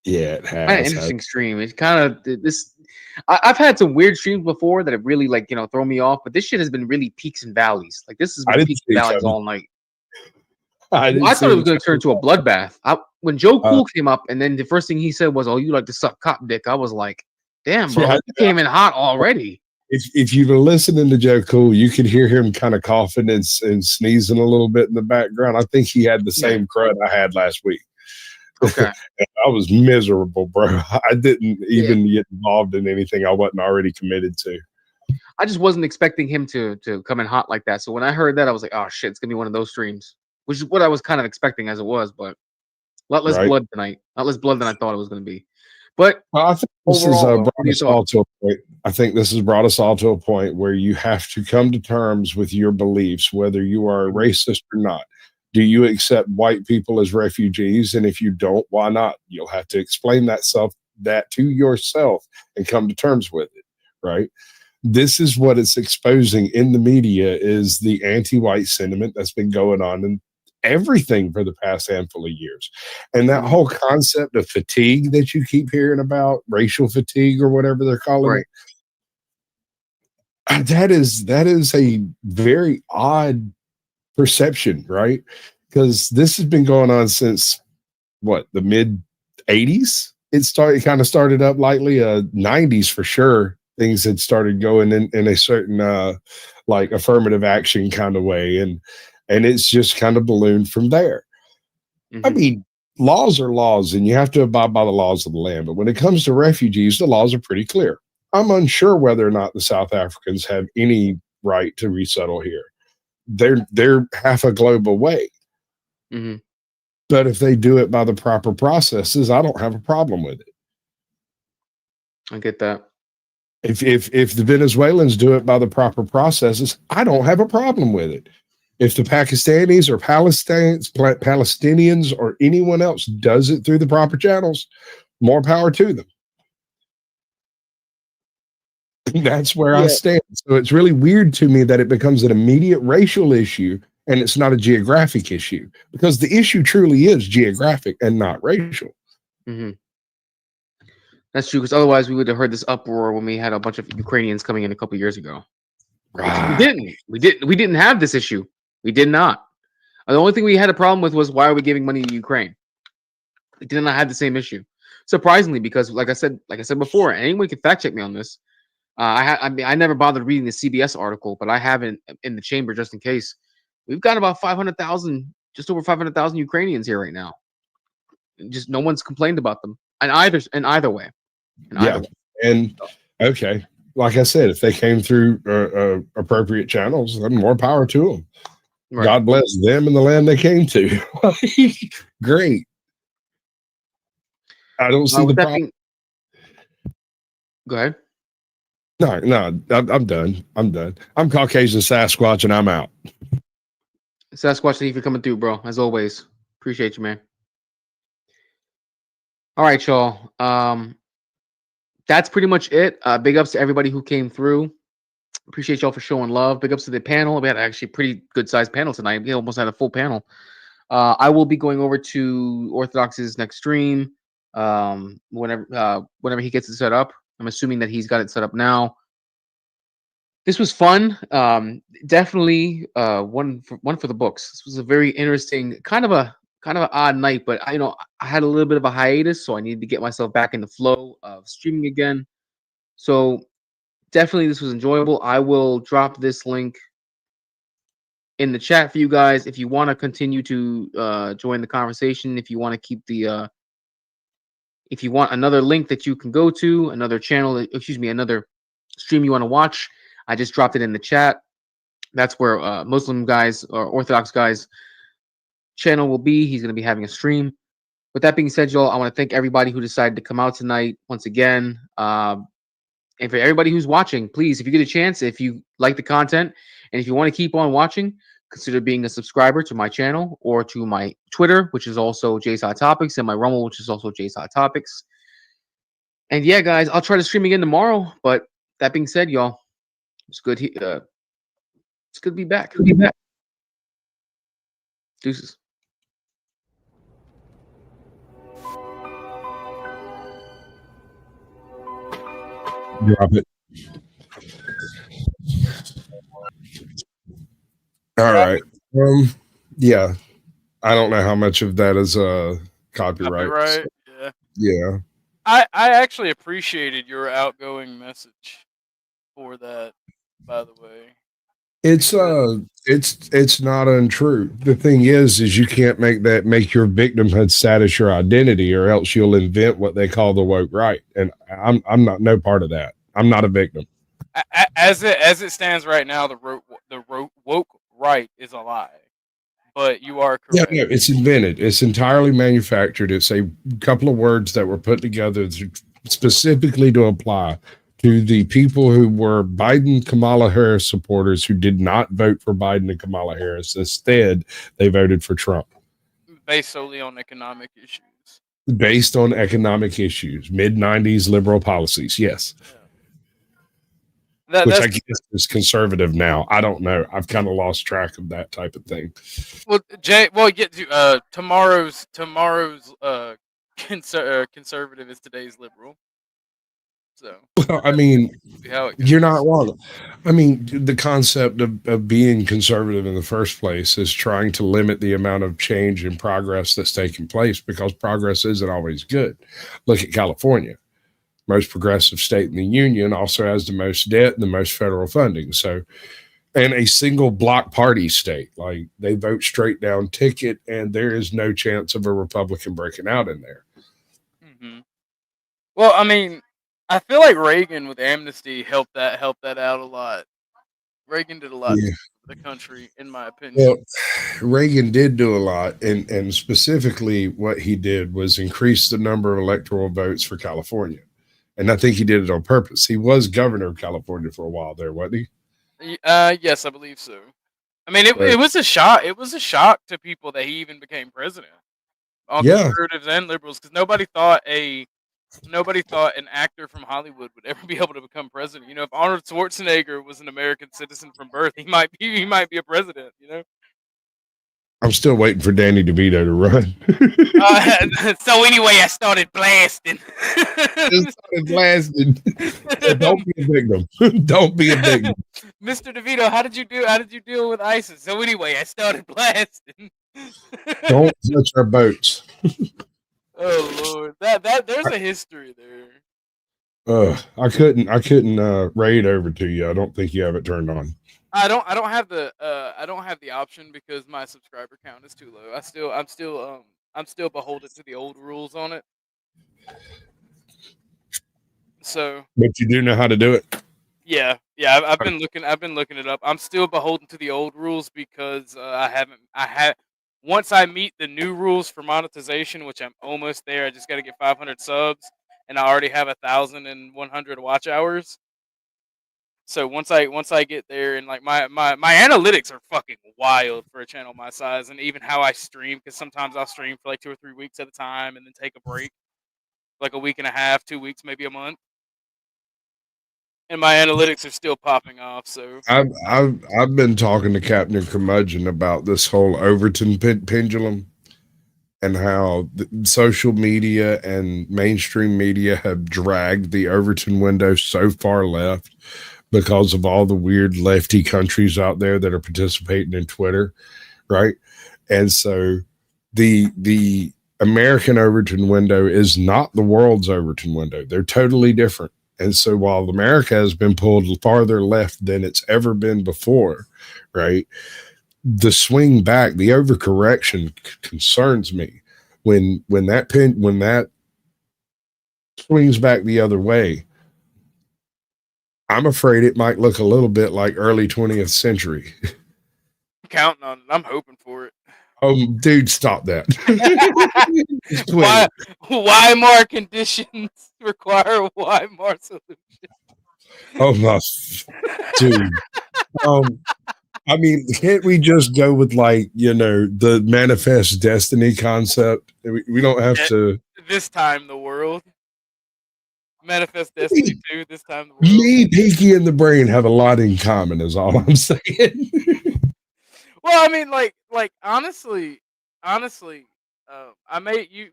Yeah, it Kind of has. interesting stream. It's kind of this. I've had some weird streams before that have really like thrown me off, but this shit has been really peaks and valleys. Like this has I been didn't peaks see and it valleys coming. all night. I didn't I thought see it was it going to turn coming. into a bloodbath. When Joe Uh, Cool came up, and then the first thing he said was, "Oh, you like to suck cop dick." I was like, "Damn, bro, yeah, you came in hot already." if you were listening to Joe Cool, you could hear him kind of coughing and sneezing a little bit in the background. I think he had the Yeah. same crud I had last week. Okay. I was miserable, bro. I didn't Yeah. even get involved in anything I wasn't already committed to. I just wasn't expecting him to come in hot like that. So when I heard that, I was like, "Oh shit, it's gonna be one of those streams," which is what I was kind of expecting as it was. But a lot less Right. blood tonight. A lot less blood than I thought it was gonna be. But Well, I think this has overall, though, brought what are your us all thoughts? to a point. I think this has brought us all to a point where you have to come to terms with your beliefs, whether you are a Mhm. racist or not. Do you accept white people as refugees? And if you don't, why not? You'll have to explain that to yourself and come to terms with it, right? This is what it's exposing in the media is the anti-white sentiment that's been going on in everything for the past handful of years. And that Mhm. whole concept of fatigue that you keep hearing about, racial fatigue or whatever they're calling Right. it, that is a very odd perception, right? Because this has been going on since what, the mid 80s? It kind of started up lightly, 90s for sure. Things had started going in a certain like affirmative action kind of way, and it's just kind of ballooned from there. I Mhm. mean, laws are laws, and you have to abide by the laws of the land. But when it comes to refugees, the laws are pretty clear. I'm unsure whether or not the South Africans have any right to resettle here. They're half a globe away. Mhm. But if they do it by the proper processes, I don't have a problem with it. I get that. If the Venezuelans do it by the proper processes, I don't have a problem with it. If the Pakistanis or Palestinians or anyone else does it through the proper channels, more power to them. That's where I Yeah. stand. So it's really weird to me that it becomes an immediate racial issue and it's not a geographic issue, because the issue truly is geographic and not racial. Mhm. That's true. Because otherwise, we would have heard this uproar when we had a bunch of Ukrainians coming in a couple years ago, which we Right. didn't. We didn't have this issue. We did not. The only thing we had a problem with was why are we giving money to Ukraine? It did not have the same issue. Surprisingly, because like I said before, anyone can fact check me on this. I mean, I never bothered reading the CBS article, but I have it in the chamber just in case. We've got about 500,000, just over 500,000 Ukrainians here right now. Just no one's complained about them, and either way, in either Yeah. way. And So, okay, like I said, if they came through appropriate channels, then more power to them. right. God bless them and the land they came to. Great. I don't see the With that problem. being, go ahead. No, no, I'm done. I'm done. I'm Caucasian Sasquatch and I'm out. Sasquatch, thank you for coming through, bro. As always, appreciate you, man. All right, y'all. That's pretty much it. Big ups to everybody who came through. Appreciate y'all for showing love. Big ups to the panel. We had actually a pretty good sized panel tonight. We almost had a full panel. I will be going over to Orthodox's next stream whenever he gets it set up. I'm assuming that he's got it set up now. This was fun. Definitely one for the books. This was a very interesting, kind of an odd night, but I had a little bit of a hiatus, so I needed to get myself back in the flow of streaming again. So definitely this was enjoyable. I will drop this link in the chat for you guys if you want to continue to join the conversation. If you want another link that you can go to, another channel, another stream you want to watch, I just dropped it in the chat. That's where Muslim guys or Orthodox guys channel will be. He's going to be having a stream. With that being said, y'all, I want to thank everybody who decided to come out tonight once again. And for everybody who's watching, please, if you get a chance, if you like the content, and if you want to keep on watching, consider being a subscriber to my channel or to my Twitter, which is also Jay's Hot Topics, and my Rumble, which is also Jay's Hot Topics. And yeah, guys, I'll try to stream again tomorrow. But that being said, y'all, it's good. It's good to be back. Deuces. Drop it. All right. Yeah. I don't know how much of that is copyright. Copyright. Yeah. Yeah. I actually appreciated your outgoing message for that, by the way. It's it's not untrue. The thing is you can't make your victimhood status your identity, or else you'll invent what they call the woke right. And I'm not no part of that. I'm not a victim. As it stands right now, the woke right is a lie. But you are Yeah, correct. no, it's invented. It's entirely manufactured. It's a couple of words that were put together specifically to apply to the people who were Biden, Kamala Harris supporters who did not vote for Biden and Kamala Harris. Instead, they voted for Trump Based solely on economic issues. based on economic issues, mid 90s liberal policies. Yes. Yeah. Which I guess is conservative now. I don't know. I've kind of lost track of that type of thing. Well, Jay. Well, get to tomorrow's conservative is today's liberal. So, well, I mean, you're not wrong. I mean, the concept of being conservative in the first place is trying to limit the amount of change and progress that's taking place, because progress isn't always good. Look at California. Most progressive state in the union, also has the most debt and the most federal funding. So, and a single block party state, like they vote straight down ticket, and there is no chance of a Republican breaking out in there. Mm-hmm. Well, I mean, I feel like Reagan with amnesty helped that out a lot. Reagan did a lot for the country, in my opinion. Well, Reagan did do a lot, and specifically what he did was increase the number of electoral votes for California. And I think he did it on purpose. He was governor of California for a while there, wasn't he? Yes, I believe so. I mean, it was a shock. It was a shock to people that he even became president. On conservatives and liberals, because nobody thought an actor from Hollywood would ever be able to become president. You know, if Arnold Schwarzenegger was an American citizen from birth, he might be a president. You know. I'm still waiting for Danny DeVito to run. So anyway, I started blasting. So don't be a victim. Don't be a victim. Mr. DeVito, how did you deal with ISIS? So anyway, I started blasting. Don't touch our boats. Oh Lord, that there's a history there. I couldn't raid over to you. I don't think you have it turned on. I don't have the option because my subscriber count is too low. I'm still beholden to the old rules on it. So, but you do know how to do it. Yeah. I've been looking it up. I'm still beholden to the old rules because once I meet the new rules for monetization, which I'm almost there. I just got to get 500 subs, and I already have 1,100 watch hours. So once I get there, and like my analytics are fucking wild for a channel my size, and even how I stream, because sometimes I'll stream for like 2 or 3 weeks at a time and then take a break, like a week and a half, 2 weeks, maybe a month, and my analytics are still popping off. So I've been talking to Captain Curmudgeon about this whole Overton pendulum, and how social media and mainstream media have dragged the Overton window so far left because of all the weird lefty countries out there that are participating in Twitter, right? And so the American Overton window is not the world's Overton window. They're totally different. And so while America has been pulled farther left than it's ever been before, right? The swing back, the overcorrection concerns me. When that swings back the other way, I'm afraid it might look a little bit like early 20th century. I'm counting on it. I'm hoping for it. Oh, dude, stop that. Weimar conditions require a Weimar solution. Oh my, dude. I mean, can't we just go with the manifest destiny concept? We don't have to. This time the world. Manifest destiny too. This time the world. Me, Pinky, and the Brain have a lot in common, is all I'm saying. Well, I mean, like honestly,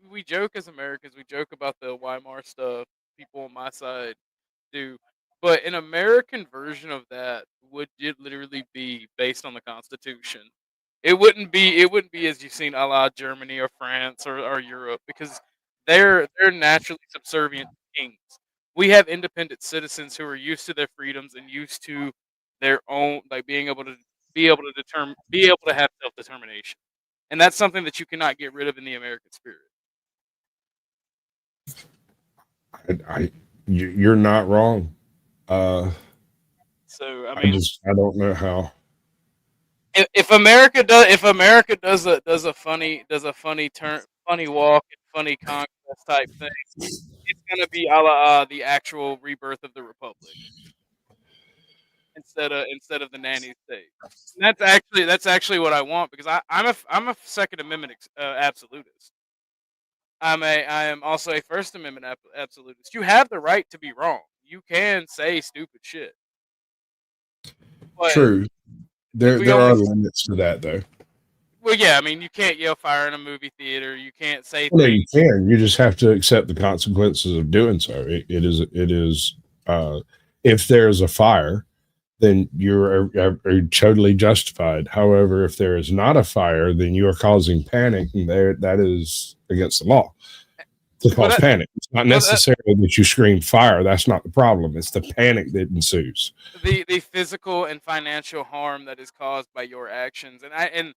we joke as Americans. We joke about the Weimar stuff. People on my side do. But an American version of that would literally be based on the Constitution. It wouldn't be as you've seen a la Germany or France or Europe, because they're naturally subservient to kings. We have independent citizens who are used to their freedoms and used to their own, like, be able to have self determination. And that's something that you cannot get rid of in the American spirit. You're not wrong. So I mean, I don't know how. if America does a funny walk and funny conquest type thing, it's gonna be a la the actual rebirth of the republic instead of the nanny state. And that's actually what I want, because I'm a Second Amendment absolutist. I am also a First Amendment absolutist. You have the right to be wrong. You can say stupid shit, but True. we There only are limits to that, though. well, yeah. I mean, you can't yell fire in a movie theater. You can't say Well, no, things. you can. You just have to accept the consequences of doing so. It is. If there's a fire, then are totally justified. However, if there is not a fire, then you are causing panic, and that is against the law to Well, cause panic. It's not well, that, necessarily that you scream fire. That's not the problem. It's the panic that ensues. the physical and financial harm that is caused by your actions, and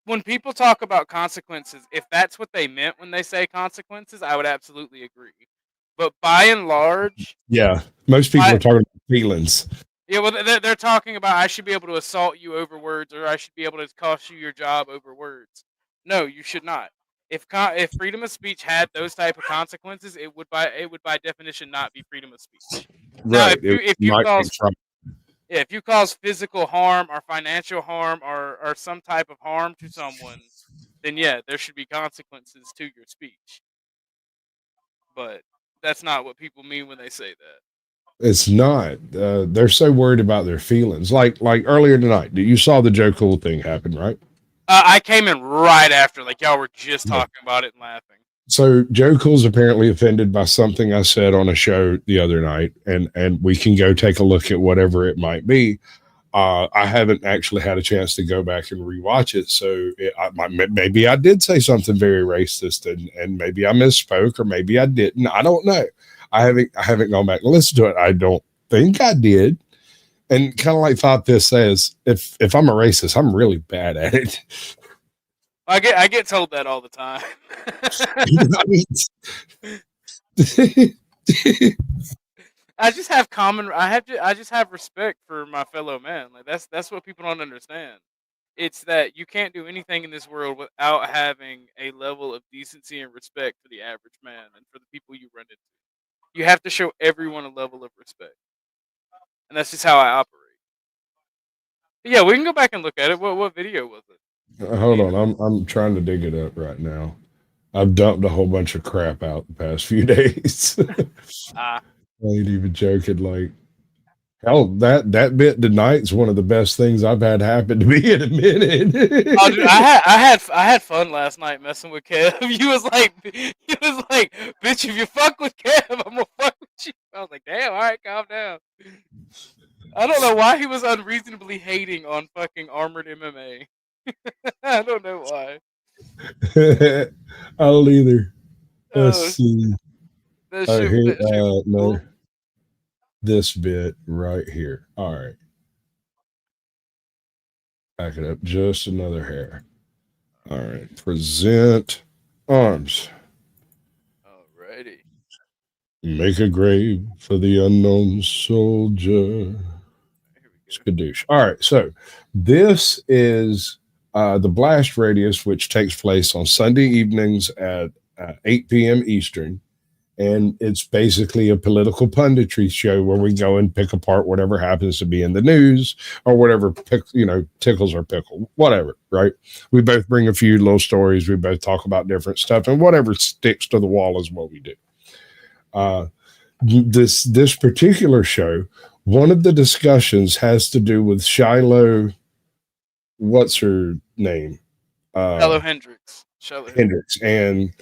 when people talk about consequences, if that's what they meant when they say consequences, I would absolutely agree. But by and large, Yeah, most people I are talking about feelings. yeah, well, they're talking about, I should be able to assault you over words, or I should be able to cost you your job over words. No, you should not. If freedom of speech had those type of consequences, it would by definition not be freedom of speech. Now, Right. It if you might be cause trouble. yeah, if you cause physical harm or financial harm, or some type of harm to someone, then yeah, there should be consequences to your speech. But that's not what people mean when they say that. It's not. They're so worried about their feelings. Like earlier tonight, you saw the Joe Cool thing happen, right? I came in right after, like, y'all were just Yeah. talking about it and laughing. So Joe Cool's apparently offended by something I said on a show the other night, and we can go take a look at whatever it might be. I haven't actually had a chance to go back and rewatch it, so maybe I did say something very racist, and maybe I misspoke, or maybe I didn't. I don't know. I haven't gone back and listened to it. I don't think I did. And kind of like Thought This says, if I'm a racist, I'm really bad at it. I get told that all the time. I just have I just have respect for my fellow man. Like, that's what people don't understand. It's that you can't do anything in this world without having a level of decency and respect for the average man and for the people you run into. You have to show everyone a level of respect, and that's just how I operate. But yeah, we can go back and look at it. What video was it? Hold on, I'm trying to dig it up right now. I've dumped a whole bunch of crap out the past few days. I ain't even joking. Like, hell, that bit tonight's one of the best things I've had happen to me in a minute. Oh, dude, I had fun last night messing with Kev. He was like, bitch, if you fuck with Kev, I'm gonna fuck with you. I was like, damn, all right, calm down. I don't know why he was unreasonably hating on fucking Armored MMA. I don't know why. I don't either. Let's Oh, see. that All right, shit, here, that shit was no, cool. this bit right here. All right. Back it up just another hair. All right. Present arms. Alrighty. Make a grave for the unknown soldier. Here we go. Skadoosh. All right. So this is the blast radius, which takes place on Sunday evenings at 8 p.m. Eastern. And it's basically a political punditry show where we go and pick apart whatever happens to be in the news, or whatever tickles our pickle, whatever, right? We both bring a few little stories. We both talk about different stuff, and whatever sticks to the wall is what we do. This particular show, one of the discussions has to do with Shiloh. What's her name? Shiloh Hendrix. Hendrix. And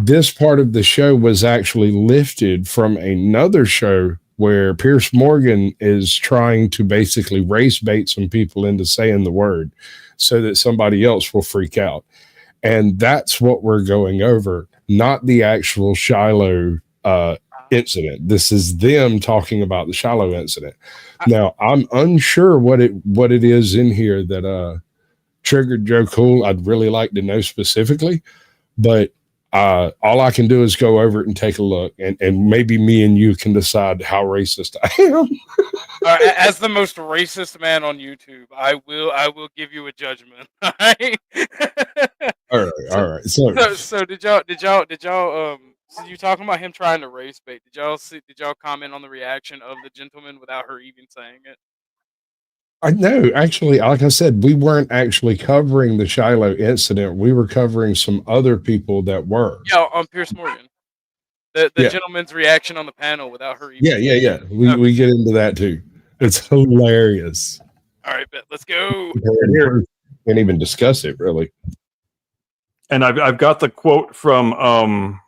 this part of the show was actually lifted from another show where Pierce Morgan is trying to basically race bait some people into saying the word so that somebody else will freak out. And that's what we're going over, not the actual Shiloh incident. This is them talking about the Shiloh incident. Now, I'm unsure what it is in here that triggered Joe Cool. I'd really like to know specifically, but all I can do is go over it and take a look, and maybe me and you can decide how racist I am. As the most racist man on YouTube, I will give you a judgment. All right. All right. So did y'all so you talking about him trying to race bait? Did y'all comment on the reaction of the gentleman without her even saying it? I know, actually, like I said, we weren't actually covering the Shiloh incident. We were covering some other people that were. Yeah, on Pierce Morgan. The gentleman's reaction on the panel without her even. Yeah. We get into that too. It's hilarious. All right, bet. Let's go. Can't even discuss it, really. And I've got the quote from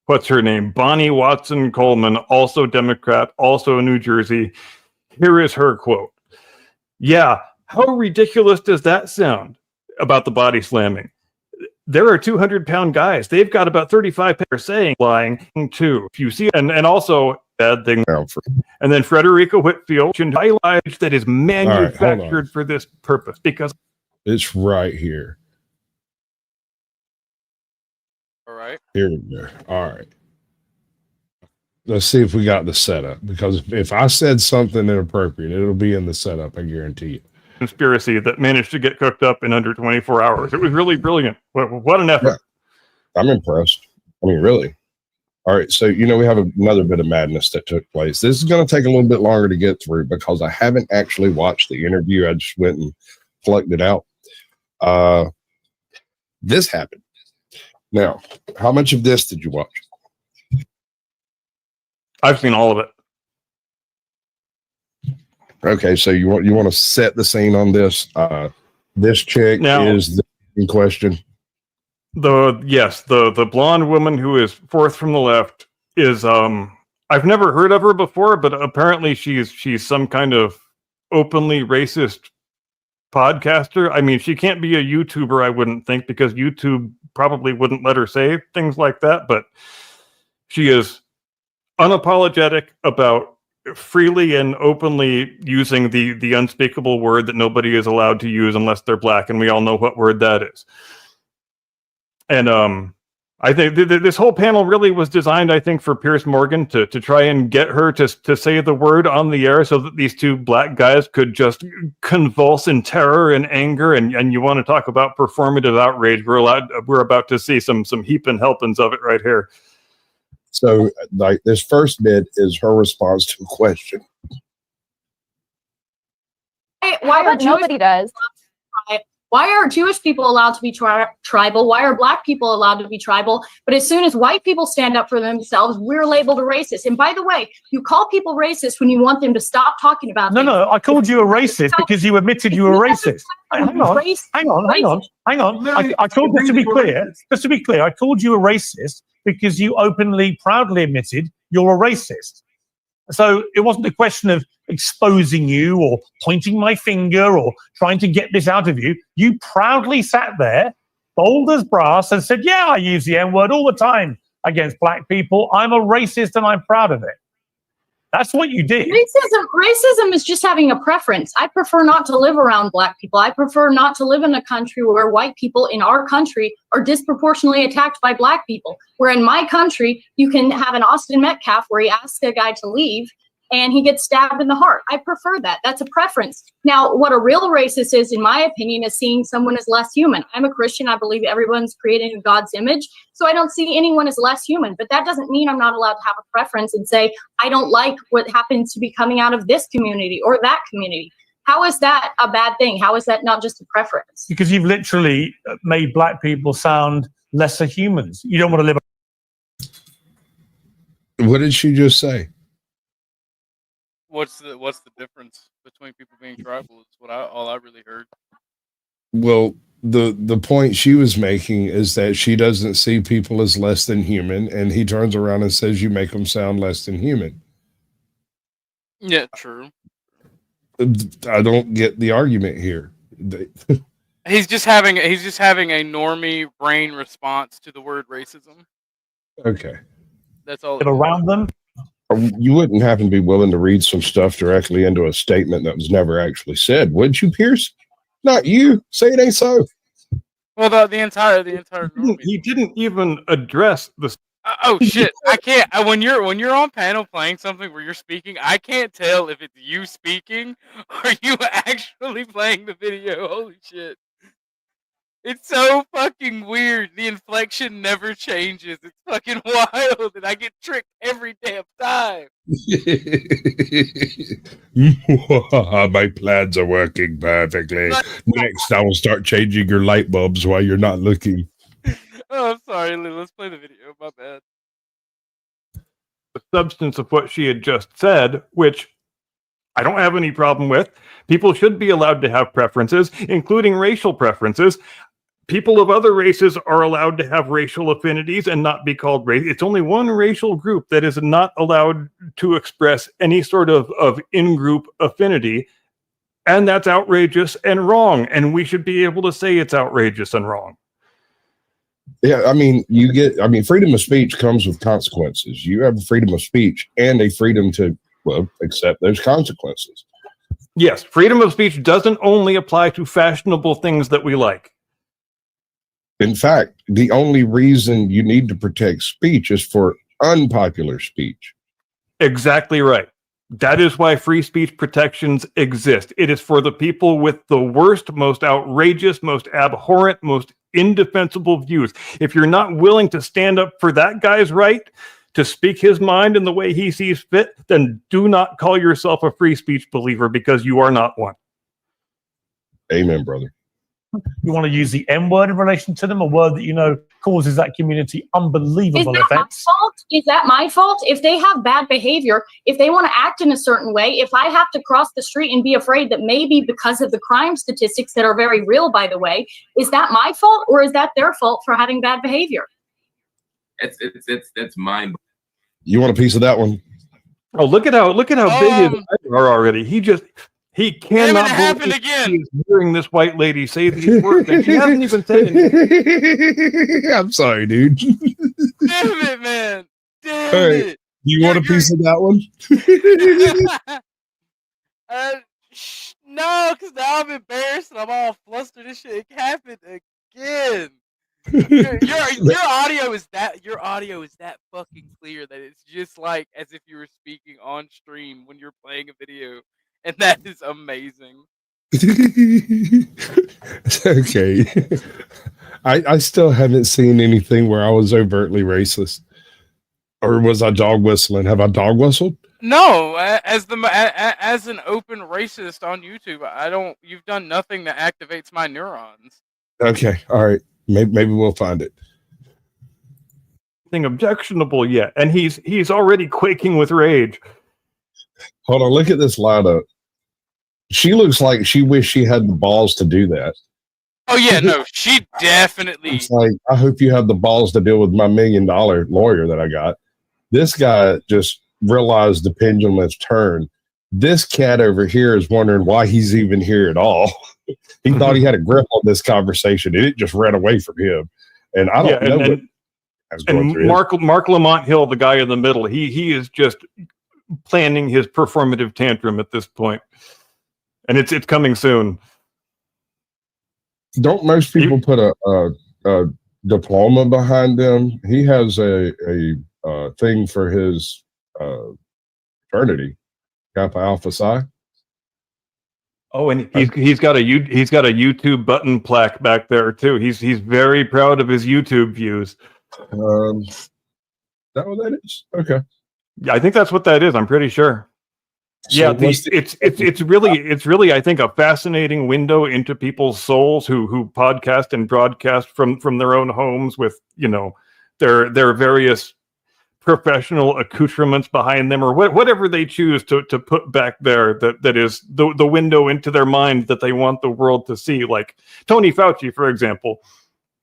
what's her name? Bonnie Watson Coleman, also Democrat, also in New Jersey. Here is her quote. Yeah, how ridiculous does that sound about the body slamming? There are 200-pound guys. They've got about 35 pounds saying lying too. If you see, and also bad thing. And then Frederica Whitfield highlights that is manufactured for this purpose because it's right here. All right. Here we go. All right. Let's see if we got the setup, because if I said something inappropriate, it'll be in the setup, I guarantee you. Conspiracy that managed to get cooked up in under 24 hours. It was really brilliant. What an effort. Yeah. I'm impressed. I mean, really. All right. So, we have another bit of madness that took place. This is going to take a little bit longer to get through because I haven't actually watched the interview. I just went and plugged it out. This happened. Now, how much of this did you watch? I've seen all of it. Okay, so you want to set the scene on this? This chick is the in question. The blonde woman who is fourth from the left is I've never heard of her before, but apparently she's some kind of openly racist podcaster. I mean, she can't be a YouTuber, I wouldn't think, because YouTube probably wouldn't let her say things like that, but she is unapologetic about freely and openly using the unspeakable word that nobody is allowed to use unless they're black, and we all know what word that is. And I think this whole panel really was designed, I think, for Pierce Morgan to try and get her to say the word on the air so that these two black guys could just convulse in terror and anger. And you want to talk about performative outrage? We're about to see some heaping helpings of it right here. So, like, this first bit is her response to a question. Nobody does. Why are Jewish people allowed to be tribal? Why are black people allowed to be tribal? But as soon as white people stand up for themselves, we're labeled a racist. And by the way, you call people racist when you want them to stop talking about things. No, I called you a racist because you admitted you were racist. Hang on. I called, just to be clear, I called you a racist because you openly, proudly admitted you're a racist. So it wasn't a question of exposing you or pointing my finger or trying to get this out of you. You proudly sat there, bold as brass, and said, yeah, I use the N-word all the time against black people. I'm a racist and I'm proud of it. That's what you did. Racism is just having a preference. I prefer not to live around black people. I prefer not to live in a country where white people in our country are disproportionately attacked by black people. Where in my country, you can have an Austin Metcalf where he asks a guy to leave and he gets stabbed in the heart. I prefer that. That's a preference. Now, what a real racist is, in my opinion, is seeing someone as less human. I'm a Christian. I believe everyone's created in God's image. So I don't see anyone as less human. But that doesn't mean I'm not allowed to have a preference and say, I don't like what happens to be coming out of this community or that community. How is that a bad thing? How is that not just a preference? Because you've literally made black people sound lesser humans. You don't want to live. What did she just say? What's the difference between people being tribal? Is all I really heard. Well, the point she was making is that she doesn't see people as less than human, and he turns around and says you make them sound less than human. Yeah, true. I don't get the argument here. He's just having a normie brain response to the word racism. Okay. That's all. Get around them. You wouldn't happen to be willing to read some stuff directly into a statement that was never actually said, would you, Pierce? Not you. Say it ain't so. Well, the entire normie. He didn't even address the. Oh shit! I can't. When you're on panel playing something where you're speaking, I can't tell if it's you speaking or you actually playing the video. Holy shit! It's so fucking weird. The inflection never changes. It's fucking wild, and I get tricked every damn time. My plans are working perfectly. Next, I will start changing your light bulbs while you're not looking. Oh, I'm sorry, Lou. Let's play the video. My bad. The substance of what she had just said, which I don't have any problem with. People should be allowed to have preferences, including racial preferences. People of other races are allowed to have racial affinities and not be called race. It's only one racial group that is not allowed to express any sort of in-group affinity, and that's outrageous and wrong, and we should be able to say it's outrageous and wrong. Yeah, I mean, freedom of speech comes with consequences. You have freedom of speech and a freedom to, accept those consequences. Yes, freedom of speech doesn't only apply to fashionable things that we like. In fact, the only reason you need to protect speech is for unpopular speech. Exactly right. That is why free speech protections exist. It is for the people with the worst, most outrageous, most abhorrent, most indefensible views. If you're not willing to stand up for that guy's right to speak his mind in the way he sees fit, then do not call yourself a free speech believer, because you are not one. Amen, brother. You want to use the M word in relation to them, a word that causes that community unbelievable effects. Is that my fault? If they have bad behavior, if they want to act in a certain way, if I have to cross the street and be afraid that maybe because of the crime statistics that are very real, by the way, is that my fault, or is that their fault for having bad behavior? It's mine. You want a piece of that one? Oh, look at how big his eyes are already. He cannot happen again. He's hearing this white lady say these words, and she hasn't even said anything. I'm sorry, dude. Damn it, man. Damn it. You want a piece of that one? No, because now I'm embarrassed and I'm all flustered. This shit happened again. Your audio is that fucking clear that it's just like as if you were speaking on stream when you're playing a video. And that is amazing. Okay. I still haven't seen anything where I was overtly racist. Or was I dog whistling? Have I dog whistled? No, as an open racist on YouTube, you've done nothing that activates my neurons. Okay. All right. Maybe we'll find it. Nothing objectionable yet. And he's already quaking with rage. Hold on, look at this lineup. She looks like she wished she had the balls to do that. Oh yeah, no, she definitely. It's like, I hope you have the balls to deal with my $1 million lawyer that I got. This guy just realized the pendulum has turned. This cat over here is wondering why he's even here at all. He thought he had a grip on this conversation, and it just ran away from him. And I don't know what was going through. Mark Lamont Hill, the guy in the middle, he is just planning his performative tantrum at this point, and it's coming soon. Don't most people put a diploma behind them? He has a thing for his fraternity, Kappa Alpha Psi. Oh, and he's got a YouTube button plaque back there too. He's very proud of his YouTube views. Is that what that is? Okay. Yeah, I think that's what that is. I'm pretty sure. So yeah, it's really I think a fascinating window into people's souls who podcast and broadcast from their own homes with their various professional accoutrements behind them, or whatever they choose to put back there that is the window into their mind that they want the world to see. Like Tony Fauci, for example,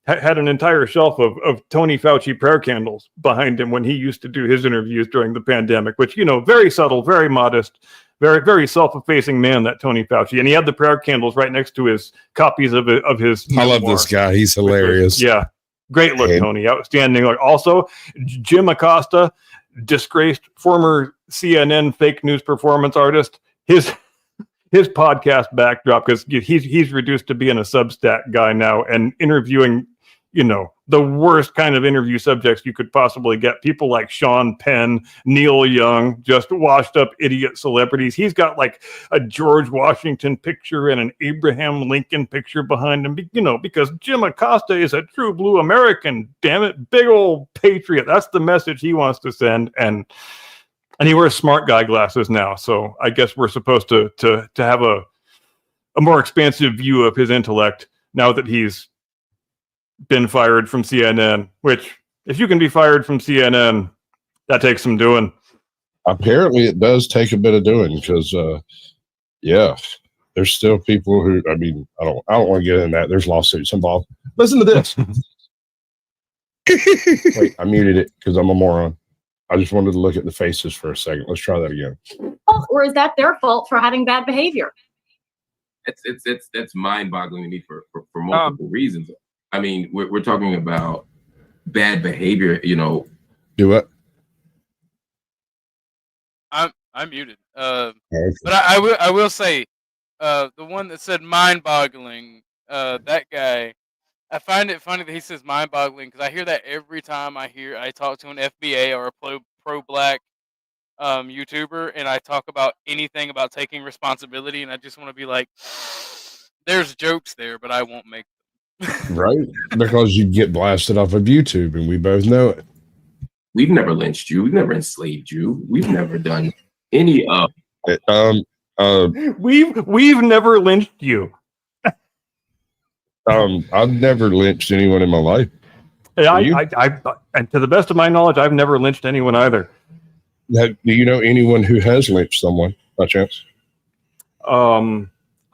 had an entire shelf of Tony Fauci prayer candles behind him when he used to do his interviews during the pandemic, which, very subtle, very modest, Very, very self-effacing man, that Tony Fauci. And he had the prayer candles right next to his copies of his I love memoir, this guy. He's which was- hilarious. yeah. Great look, And- Tony. Outstanding look. Also, Jim Acosta, disgraced former CNN fake news performance artist. His podcast backdrop, because he's reduced to being a Substack guy now and interviewing, the worst kind of interview subjects you could possibly get. People like Sean Penn, Neil Young, just washed up idiot celebrities. He's got like a George Washington picture and an Abraham Lincoln picture behind him, because Jim Acosta is a true blue American, damn it, big old patriot. That's the message he wants to send. And he wears smart guy glasses now. So I guess we're supposed to have a more expansive view of his intellect now that he's been fired from CNN, which if you can be fired from CNN, that takes some doing. Apparently it does take a bit of doing because, there's still people who, I don't want to get in that. There's lawsuits involved. Listen to this. Wait, I muted it because I'm a moron. I just wanted to look at the faces for a second. Let's try that again. Or is that their fault for having bad behavior? It's mind-boggling to me for multiple reasons. I mean, we're talking about bad behavior, Do what? I'm muted. Okay. But I will say, the one that said mind-boggling, that guy, I find it funny that he says mind-boggling because I hear that every time I talk to an FBA or a pro-black YouTuber and I talk about anything about taking responsibility, and I just want to be like, there's jokes there, but I won't make them. Right? Because you get blasted off of YouTube, and we both know it. We've never lynched you. We've never enslaved you. We've never done any of. We've never lynched you. I've never lynched anyone in my life. I and to the best of my knowledge, I've never lynched anyone either. Do you know anyone who has lynched someone by chance?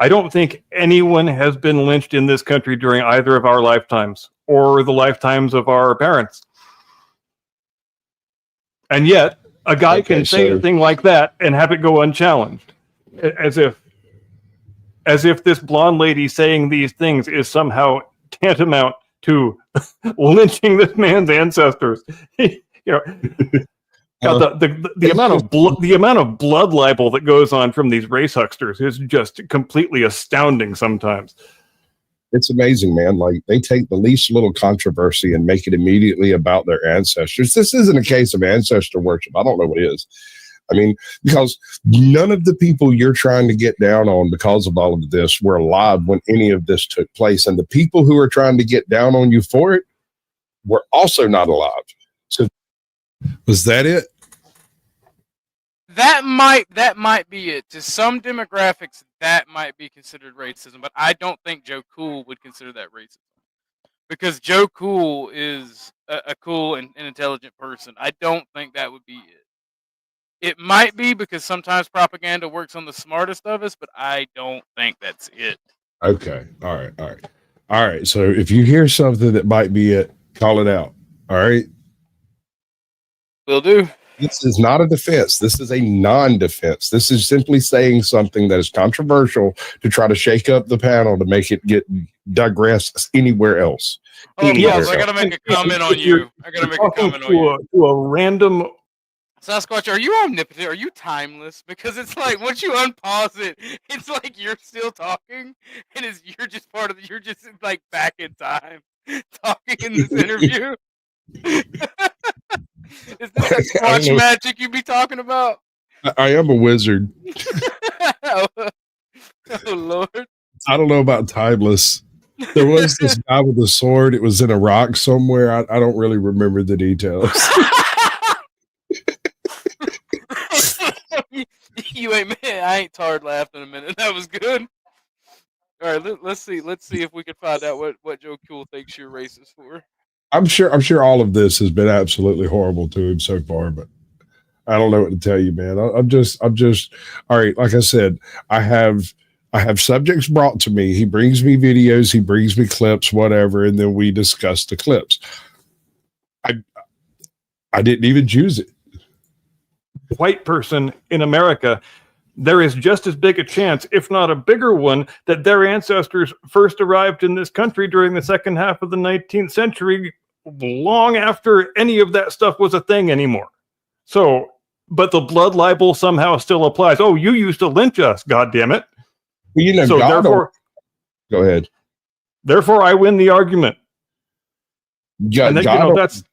I don't think anyone has been lynched in this country during either of our lifetimes or the lifetimes of our parents. And yet, a guy can say a thing like that and have it go unchallenged, as if this blonde lady saying these things is somehow tantamount to lynching this man's ancestors. The amount of blood libel that goes on from these race hucksters is just completely astounding sometimes. It's amazing, man. Like, they take the least little controversy and make it immediately about their ancestors. This isn't a case of ancestor worship. I don't know what it is. Because none of the people you're trying to get down on because of all of this were alive when any of this took place. And the people who are trying to get down on you for it were also not alive. So was that it? That might be it. To some demographics, that might be considered racism, but I don't think Joe Cool would consider that racism. Because Joe Cool is a cool and intelligent person. I don't think that would be it. It might be because sometimes propaganda works on the smartest of us, but I don't think that's it. Okay. All right. So if you hear something that might be it, call it out. All right. Will do. This is not a defense. This is a non-defense. This is simply saying something that is controversial to try to shake up the panel to make it digress anywhere else. Oh, yes, I got to make a comment on you. To a random. Sasquatch, are you omnipotent? Are you timeless? Because it's like once you unpause it, it's like you're still talking, and you're just you're just like back in time talking in this interview. Is this that Squatch magic you be talking about? I am a wizard. Oh Lord! I don't know about timeless. There was this guy with a sword. It was in a rock somewhere. I don't really remember the details. You ain't man. I ain't tired laughing a minute. That was good. All right, let's see if we can find out what Joe Cool thinks you're racist for. I'm sure all of this has been absolutely horrible to him so far, but I don't know what to tell you, man. I'm just all right. Like I said, I have subjects brought to me. He brings me videos, he brings me clips, whatever, and then we discuss the clips. I didn't even choose it. White person in America there is just as big a chance, if not a bigger one, that their ancestors first arrived in this country during the second half of the 19th century, long after any of that stuff was a thing anymore. So, but the blood libel somehow still applies. Oh, you used to lynch us, goddammit. Well, you know, so therefore, go ahead. Therefore, I win the argument. Yeah, and then, God, that's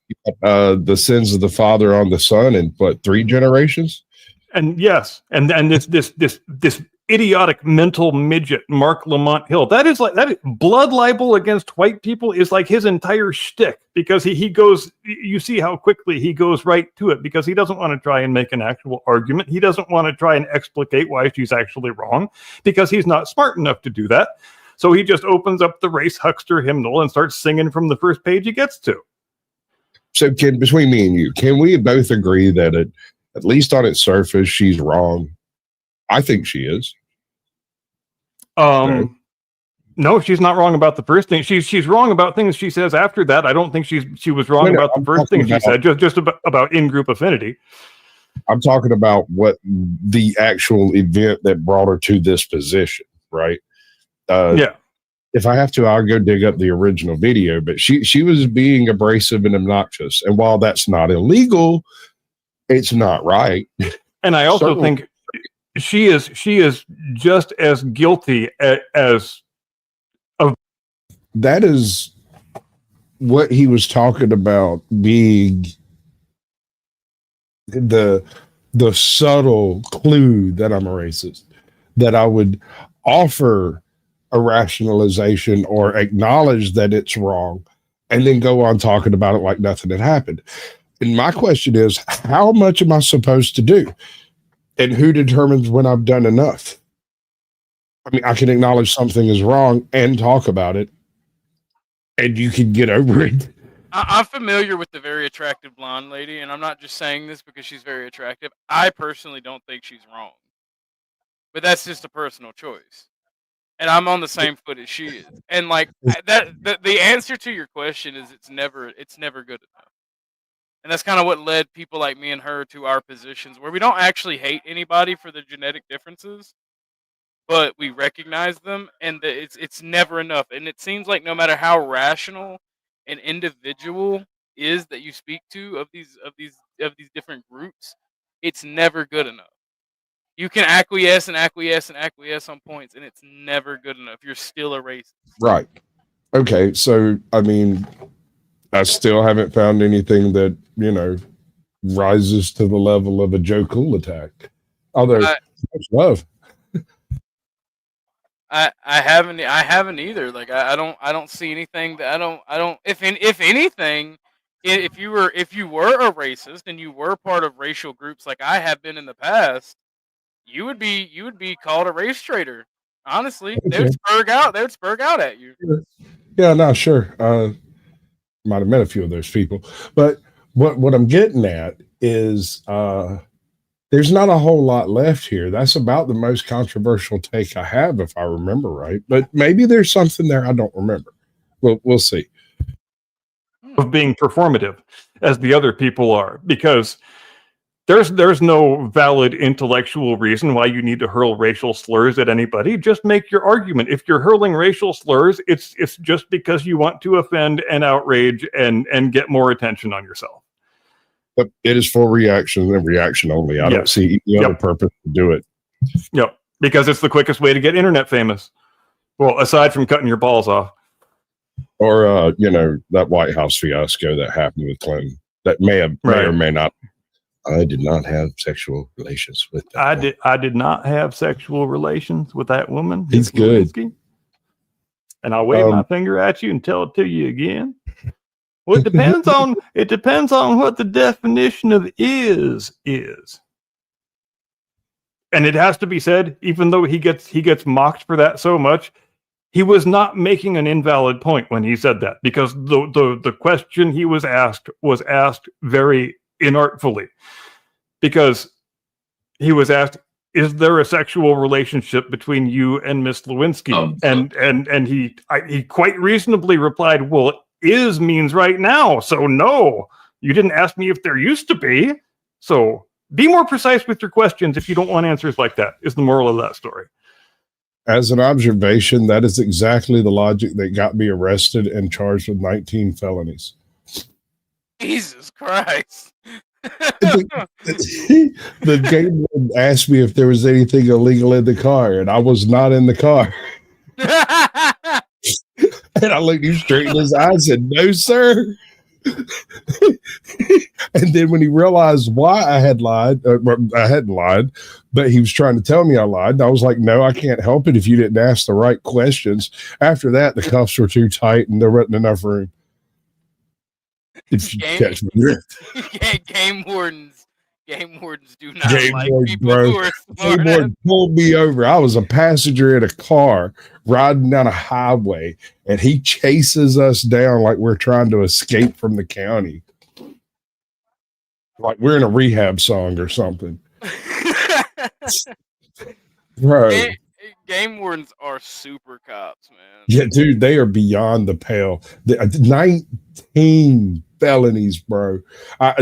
the sins of the father on the son in what, 3 generations? And yes, and this idiotic mental midget, Mark Lamont Hill. That is blood libel against white people is like his entire shtick, because he goes. You see how quickly he goes right to it, because he doesn't want to try and make an actual argument. He doesn't want to try and explicate why she's actually wrong, because he's not smart enough to do that. So he just opens up the race huckster hymnal and starts singing from the first page he gets to. So, between me and you, can we both agree that at least on its surface, she's wrong? I think she is. No, she's not wrong about the first thing. She's wrong about things she says after that. I don't think she was wrong about the first thing she said, just about in-group affinity. I'm talking about what the actual event that brought her to this position, right? Yeah. If I have to, I'll go dig up the original video, but she was being abrasive and obnoxious. And while that's not illegal, it's not right. And I also think she is just as guilty as of. That is what he was talking about, being the subtle clue that I'm a racist, that I would offer a rationalization or acknowledge that it's wrong and then go on talking about it like nothing had happened. And my question is, how much am I supposed to do? And who determines when I've done enough? I mean, I can acknowledge something is wrong and talk about it, and you can get over it. I'm familiar with the very attractive blonde lady, and I'm not just saying this because she's very attractive. I personally don't think she's wrong, but that's just a personal choice. And I'm on the same foot as she is. And like the answer to your question is it's never good enough. And that's kind of what led people like me and her to our positions, where we don't actually hate anybody for their genetic differences, but we recognize them, and it's never enough. And it seems like no matter how rational an individual is that you speak to of these different groups, it's never good enough. You can acquiesce on points, and it's never good enough. You're still a racist. Right. Okay. So, I mean, I still haven't found anything that, rises to the level of a Joe Cool attack. Although, much love. I haven't either. Like, I don't see anything that I don't. If anything, if you were a racist and you were part of racial groups like I have been in the past, you would be called a race traitor. Honestly, they would spurg out at you. Yeah, no, sure. Might have met a few of those people, but what I'm getting at is there's not a whole lot left here. That's about the most controversial take I have, if I remember right. But maybe there's something there I don't remember. We'll see. Of being performative, as the other people are, because there's no valid intellectual reason why you need to hurl racial slurs at anybody. Just make your argument. If you're hurling racial slurs, it's just because you want to offend and outrage and get more attention on yourself. But it is for reaction and reaction only. I don't see any other purpose to do it. Yep, because it's the quickest way to get internet famous. Well, aside from cutting your balls off. Or, that White House fiasco that happened with Clinton that may or may not. I did not have sexual relations with that. I did not have sexual relations with that woman. He's good. And I'll wave my finger at you and tell it to you again. Well, it depends on what the definition of is. And it has to be said, even though he gets mocked for that so much, he was not making an invalid point when he said that, because the question he was asked very inartfully, because he was asked, is there a sexual relationship between you and Miss Lewinsky? And he quite reasonably replied, well, is means right now, so no, you didn't ask me if there used to be. So Be more precise with your questions if you don't want answers like that, is the moral of that story. As an observation, that is exactly the logic that got me arrested and charged with 19 felonies. Jesus Christ. The game warden asked me if there was anything illegal in the car, and I was not in the car. And I looked him straight in his eyes and said, "No, sir." And then when he realized why I had lied, I hadn't lied, but he was trying to tell me I lied. I was like, "No, I can't help it if you didn't ask the right questions." After that, the cuffs were too tight and there wasn't enough room. If you catch me. Game wardens do not Game like warden, people bro. who are Game smart. warden pulled me over. I was a passenger in a car riding down a highway, and he chases us down like we're trying to escape from the county. Like we're in a rehab song or something. Bro. Game wardens are super cops, man. Yeah, dude, they are beyond the pale. 19 felonies, bro.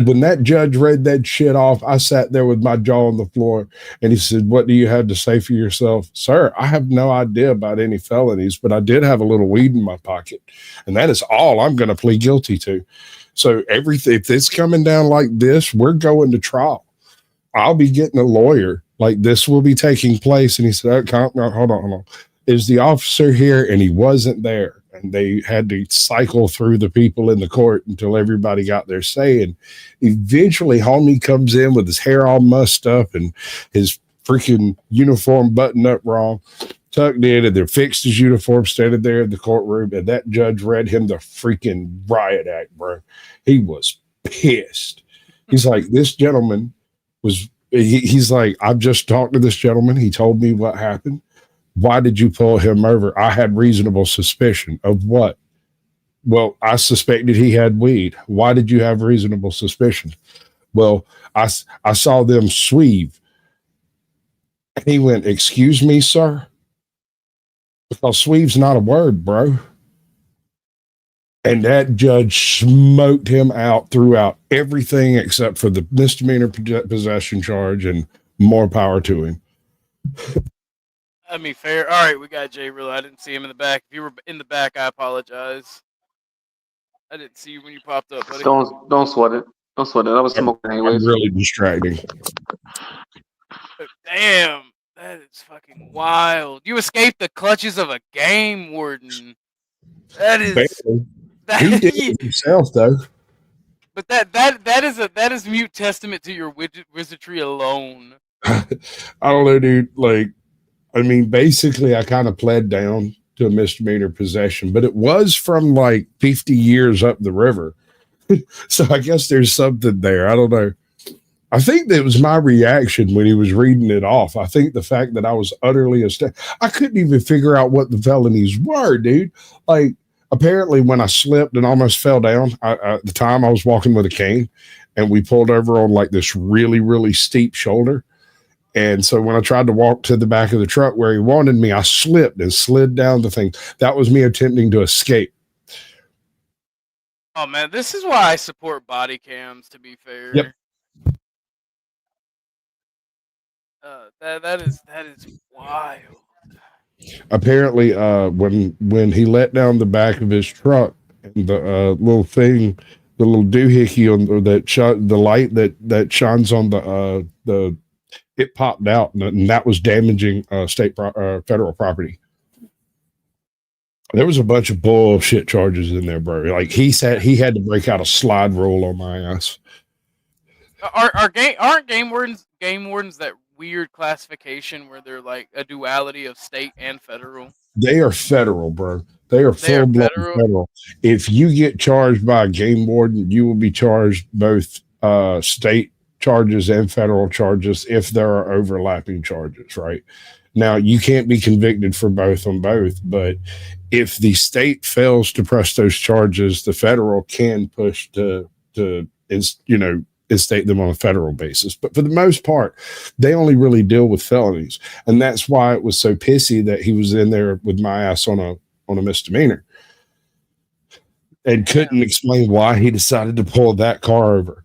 When that judge read that shit off, I sat there with my jaw on the floor, and he said, "What do you have to say for yourself?" "Sir, I have no idea about any felonies, but I did have a little weed in my pocket, and that is all I'm going to plead guilty to. So everything, if it's coming down like this, we're going to trial. I'll be getting a lawyer. Like this will be taking place." And he said, "Oh, hold on. Is the officer here?" And he wasn't there. And they had to cycle through the people in the court until everybody got their say. And eventually homie comes in with his hair all mussed up and his freaking uniform buttoned up wrong, tucked in, and they fixed his uniform, standing there in the courtroom. And that judge read him the freaking riot act, bro. He was pissed. He's like, "This gentleman was," he's like, "I've just talked to this gentleman. He told me what happened. Why did you pull him over?" "I had reasonable suspicion." "Of what?" "Well, I suspected he had weed." "Why did you have reasonable suspicion?" "Well, I saw them sweeve." And he went, "Excuse me, sir?" Because sweeve's not a word, bro. And that judge smoked him out throughout everything except for the misdemeanor possession charge, and more power to him. I mean, fair. All right, we got Jay Real. I didn't see him in the back. If you were in the back, I apologize. I didn't see you when you popped up, buddy. Don't sweat it. Don't sweat it. I was smoking anyways. I'm really distracting. Damn, that is fucking wild. You escaped the clutches of a game warden. That is. He did it himself, though. But that is mute testament to your wizardry alone. I don't know, dude. Like, I mean, basically, I kind of pled down to a misdemeanor possession, but it was from like 50 years up the river. So I guess there's something there. I don't know. I think that was my reaction when he was reading it off. I think the fact that I was utterly astounded. I couldn't even figure out what the felonies were, dude. Like, apparently when I slipped and almost fell down, at the time I was walking with a cane, and we pulled over on like this really, really steep shoulder. And so when I tried to walk to the back of the truck where he wanted me, I slipped and slid down the thing. That was me attempting to escape. Oh man, this is why I support body cams, to be fair. Yep. That is wild. Apparently, when he let down the back of his truck, and the little thing, the little doohickey on that shot, the light that shines on the it popped out, and that was damaging federal property. There was a bunch of bullshit charges in there, bro. Like he said, he had to break out a slide rule on my ass. Aren't game wardens that weird classification where they're like a duality of state and federal? They are federal, bro. They are full blown federal. If you get charged by a game warden, you will be charged both state charges and federal charges if there are overlapping charges, right? Now, you can't be convicted for both on both, but if the state fails to press those charges, the federal can push to instate them on a federal basis. But for the most part, they only really deal with felonies. And that's why it was so pissy that he was in there with my ass on a misdemeanor and couldn't explain why he decided to pull that car over.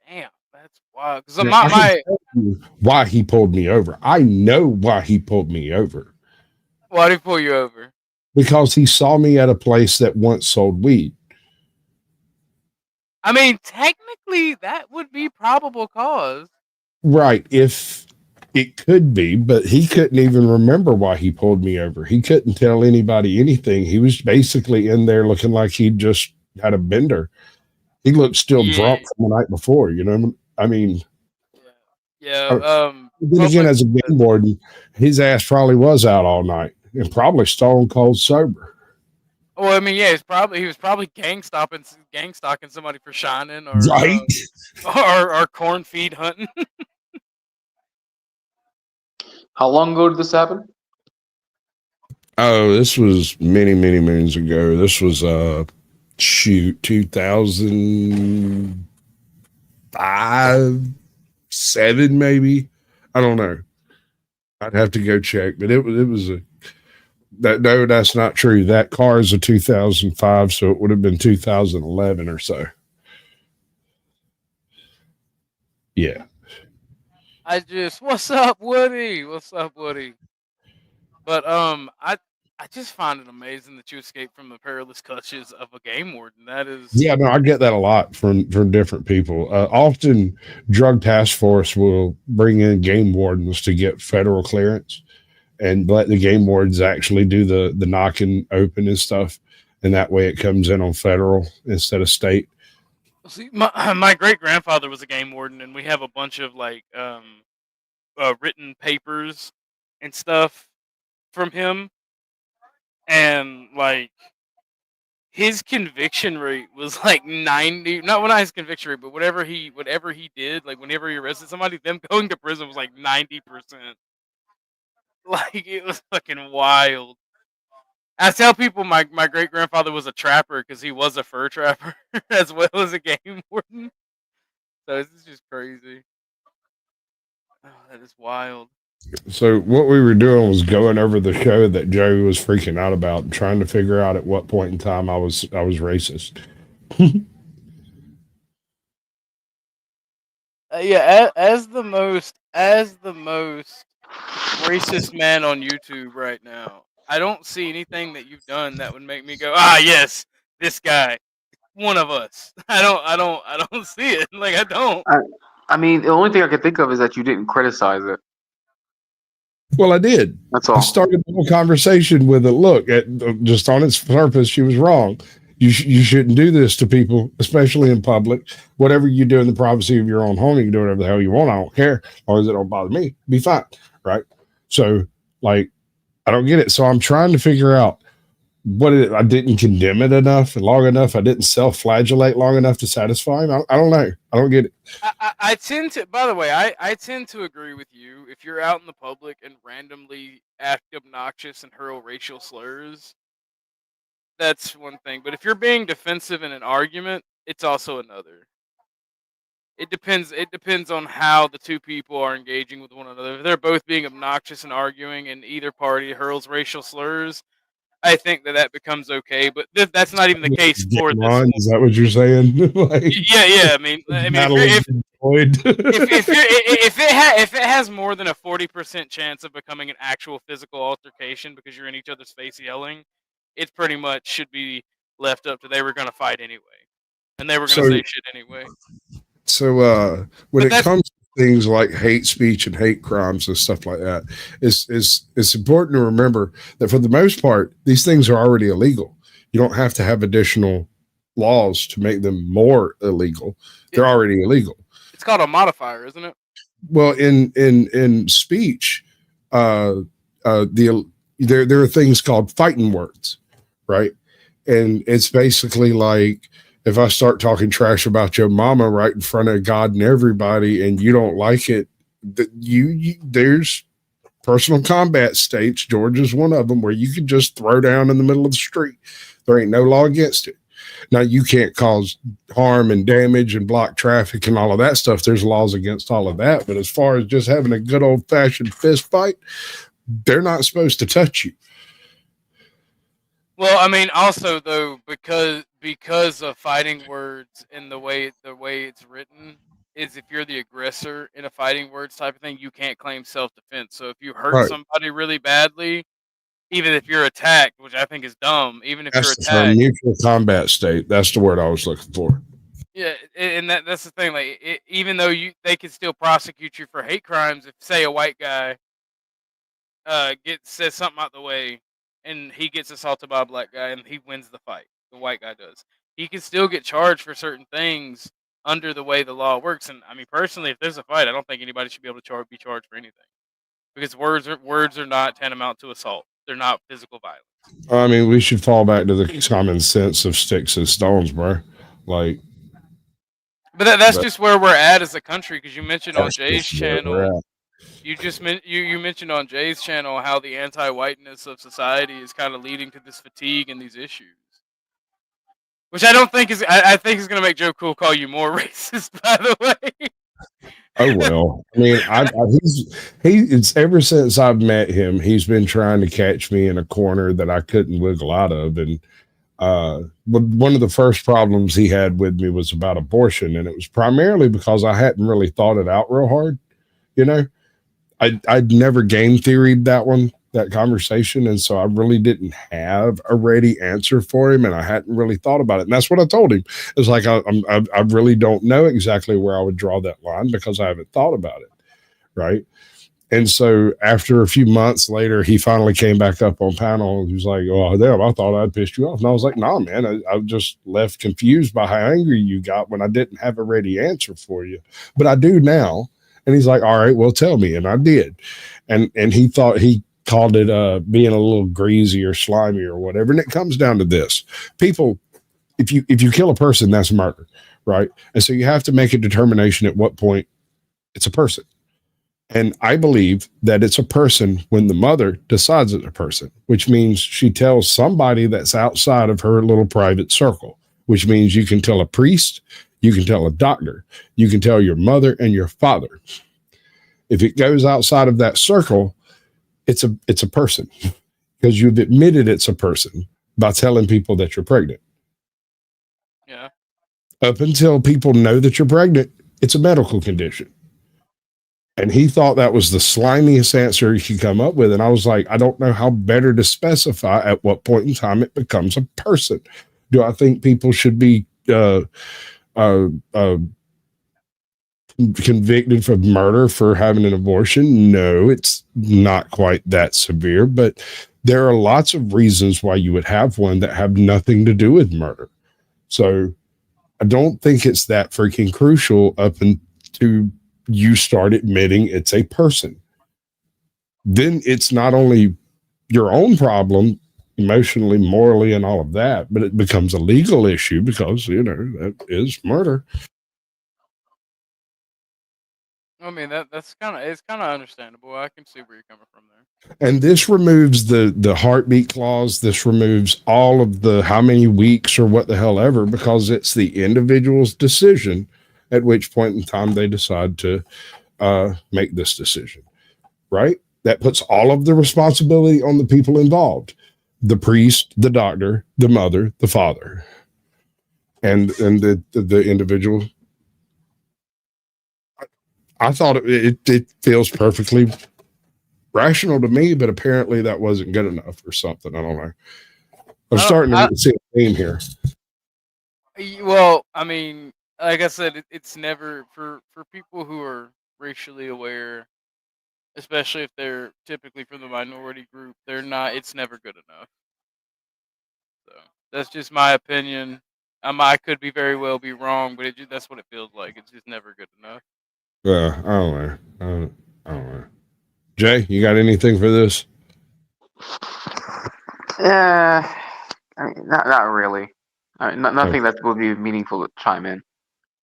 Damn, that's wild. Because Now, I can tell you why he pulled me over. I know why he pulled me over. why did he pull you over? Because he saw me at a place that once sold weed. I mean, technically, that would be probable cause. Right. If it could be, but he couldn't even remember why he pulled me over. He couldn't tell anybody anything. He was basically in there looking like he just had a bender. He looked still drunk from the night before, you know? I mean, yeah. then again, as a game warden, his ass probably was out all night and probably stone cold sober. Well, I mean, yeah, he was probably gang stalking somebody for shining, or right, or corn feed hunting. How long ago did this happen? Oh, this was many moons ago. This was 2005, 7 maybe. I don't know. I'd have to go check, but it was no, that's not true. That car is a 2005, so it would have been 2011 or so. Yeah. What's up, Woody? What's up, Woody? But I just find it amazing that you escaped from the perilous clutches of a game warden. That is, yeah, no, I get that a lot from different people. Often, Drug Task Force will bring in game wardens to get federal clearance, and let the game wardens actually do the knocking open and stuff, and that way it comes in on federal instead of state. see, my great grandfather was a game warden, and we have a bunch of like written papers and stuff from him, and like his conviction rate was like 90. Not his conviction rate, but whatever he did, like whenever he arrested somebody, them going to prison was like 90%. Like it was fucking wild. I tell people my great grandfather was a trapper because he was a fur trapper as well as a game warden. So this is just crazy. Oh, that is wild. So what we were doing was going over the show that Joey was freaking out about and trying to figure out at what point in time I was racist. Yeah, as the most racist man on YouTube right now, I don't see anything that you've done that would make me go, yes, this guy, one of us. I don't see it. Like I don't. I mean, the only thing I can think of is that you didn't criticize it. Well, I did. That's all. I started the whole conversation with a look at just on its surface. She was wrong. You shouldn't do this to people, especially in public. Whatever you do in the privacy of your own home, you can do whatever the hell you want. I don't care. As long as it don't bother me, be fine. Right. So, like, I don't get it. So I'm trying to figure out I didn't condemn it enough and long enough. I didn't self-flagellate long enough to satisfy him. I don't know. I don't get it. I tend to, by the way, I tend to agree with you. If you're out in the public and randomly act obnoxious and hurl racial slurs, that's one thing. But if you're being defensive in an argument, it's also another. It depends on how the two people are engaging with one another. If they're both being obnoxious and arguing and either party hurls racial slurs, I think that becomes okay, but that's not even the case for this one. Is that what you're saying? Like, yeah. I mean, if it has more than a 40% chance of becoming an actual physical altercation because you're in each other's face yelling, it pretty much should be left up to they were going to fight anyway, and they were going to say shit anyway. So when it comes to things like hate speech and hate crimes and stuff like that, it's important to remember that for the most part, these things are already illegal. You don't have to have additional laws to make them more illegal. They're already illegal. It's called a modifier, isn't it? Well, in speech, there are things called fighting words, right? And it's basically like, if I start talking trash about your mama right in front of God and everybody, and you don't like it, there's personal combat states. Georgia's one of them where you can just throw down in the middle of the street. There ain't no law against it. Now, you can't cause harm and damage and block traffic and all of that stuff. There's laws against all of that. But as far as just having a good old fashioned fist fight, they're not supposed to touch you. Well, I mean, also though, because of fighting words and the way it's written, is if you're the aggressor in a fighting words type of thing, you can't claim self-defense. So if you hurt Right. somebody really badly, even if you're attacked, which I think is dumb, even if you're That's the term, attacked, mutual combat state. That's the word I was looking for. yeah, and that's the thing. Like, even though they can still prosecute you for hate crimes if, say, a white guy says something out the way, and he gets assaulted by a black guy, and he wins the fight. The white guy does. He can still get charged for certain things under the way the law works. And I mean, personally, if there's a fight, I don't think anybody should be able to be charged for anything, because words are not tantamount to assault. They're not physical violence. I mean, we should fall back to the common sense of sticks and stones, bro. Like, but that's just where we're at as a country. Because you mentioned on that's Jay's just where we're channel, at. you mentioned on Jay's channel how the anti-whiteness of society is kind of leading to this fatigue and these issues, which I don't think is. I think is going to make Joe Cool call you more racist. By the way. Oh well, I mean, it's ever since I've met him, he's been trying to catch me in a corner that I couldn't wiggle out of. And one of the first problems he had with me was about abortion, and it was primarily because I hadn't really thought it out real hard. You know, I'd never game theoried that conversation, and so I really didn't have a ready answer for him, and I hadn't really thought about it. And that's what I told him. It's like I really don't know exactly where I would draw that line because I haven't thought about it, right? And so after a few months later, he finally came back up on panel, and he was like, "Oh, damn, I thought I'd pissed you off." And I was like, "Nah, man, I was just left confused by how angry you got when I didn't have a ready answer for you, but I do now." And he's like, "All right, well, tell me," and I did, and he thought he called it being a little greasy or slimy or whatever. And it comes down to this: people, if you kill a person, that's murder, right? And so you have to make a determination at what point it's a person. And I believe that it's a person when the mother decides it's a person, which means she tells somebody that's outside of her little private circle, which means you can tell a priest, you can tell a doctor, you can tell your mother and your father. If it goes outside of that circle, it's a person, because you've admitted it's a person by telling people that you're pregnant. Yeah. Up until people know that you're pregnant, it's a medical condition. And he thought that was the slimiest answer he could come up with. And I was like, I don't know how better to specify at what point in time it becomes a person. Do I think people should be convicted for murder for having an abortion? No, it's not quite that severe, but there are lots of reasons why you would have one that have nothing to do with murder. So I don't think it's that freaking crucial up until you start admitting it's a person. Then it's not only your own problem emotionally, morally, and all of that, but it becomes a legal issue because, that is murder. I mean, it's kind of understandable. I can see where you're coming from there. And this removes the heartbeat clause. This removes all of the how many weeks or what the hell ever, because it's the individual's decision at which point in time they decide to make this decision, right? That puts all of the responsibility on the people involved: the priest, the doctor, the mother, the father, and the individual. I thought it feels perfectly rational to me, but apparently that wasn't good enough or something. I don't know. I'm starting to see a theme here. Well, I mean, like I said, it's never for people who are racially aware, especially if they're typically from the minority group. It's never good enough. So that's just my opinion. I could very well be wrong, but that's what it feels like. It's just never good enough. I don't know. Jay, you got anything for this? I mean, not really. Nothing that will be meaningful to chime in.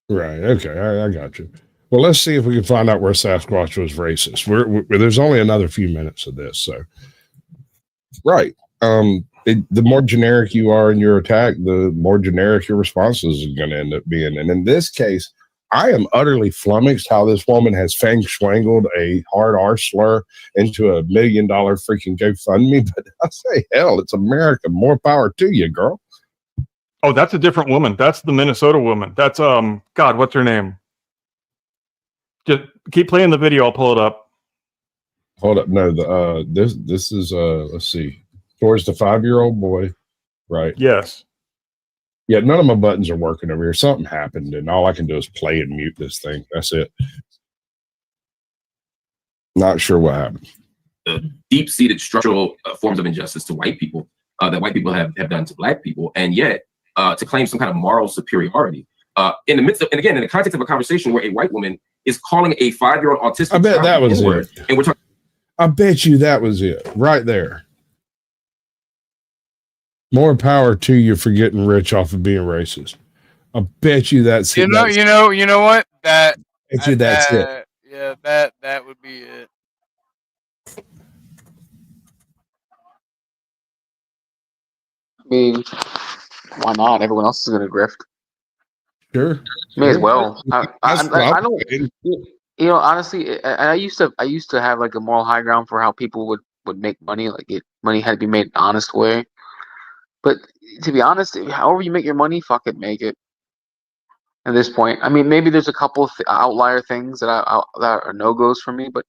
Right. Okay. I got you. Well, let's see if we can find out where Sasquatch was racist. There's only another few minutes of this, so right. The more generic you are in your attack, the more generic your responses are going to end up being. And in this case, I am utterly flummoxed how this woman has fang schwangled a hard R slur into $1 million freaking GoFundMe. But I say, hell, it's America. More power to you, girl. Oh, that's a different woman. That's the Minnesota woman. That's God, what's her name? Just keep playing the video. I'll pull it up. Hold up. No, this is let's see. Towards the 5-year-old boy, right? Yes. Yeah, none of my buttons are working over here. Something happened, and all I can do is play and mute this thing. That's it. Not sure what happened. The deep-seated structural forms of injustice to white people that white people have done to black people, and yet to claim some kind of moral superiority in the midst of, and again, in the context of a conversation where a white woman is calling a 5-year-old autistic. I bet that was it. And we're talking. I bet you that was it right there. More power to you for getting rich off of being racist. I bet you that's you know what that. I bet you that's it. Yeah, that would be it. I mean, why not? Everyone else is gonna grift. Sure. May as well. I don't. saying. You know, honestly, I used to have like a moral high ground for how people would make money. Like money had to be made an honest way. But to be honest, however you make your money, fuck it, make it. At this point, I mean, maybe there's a couple of outlier things that are no-goes for me, but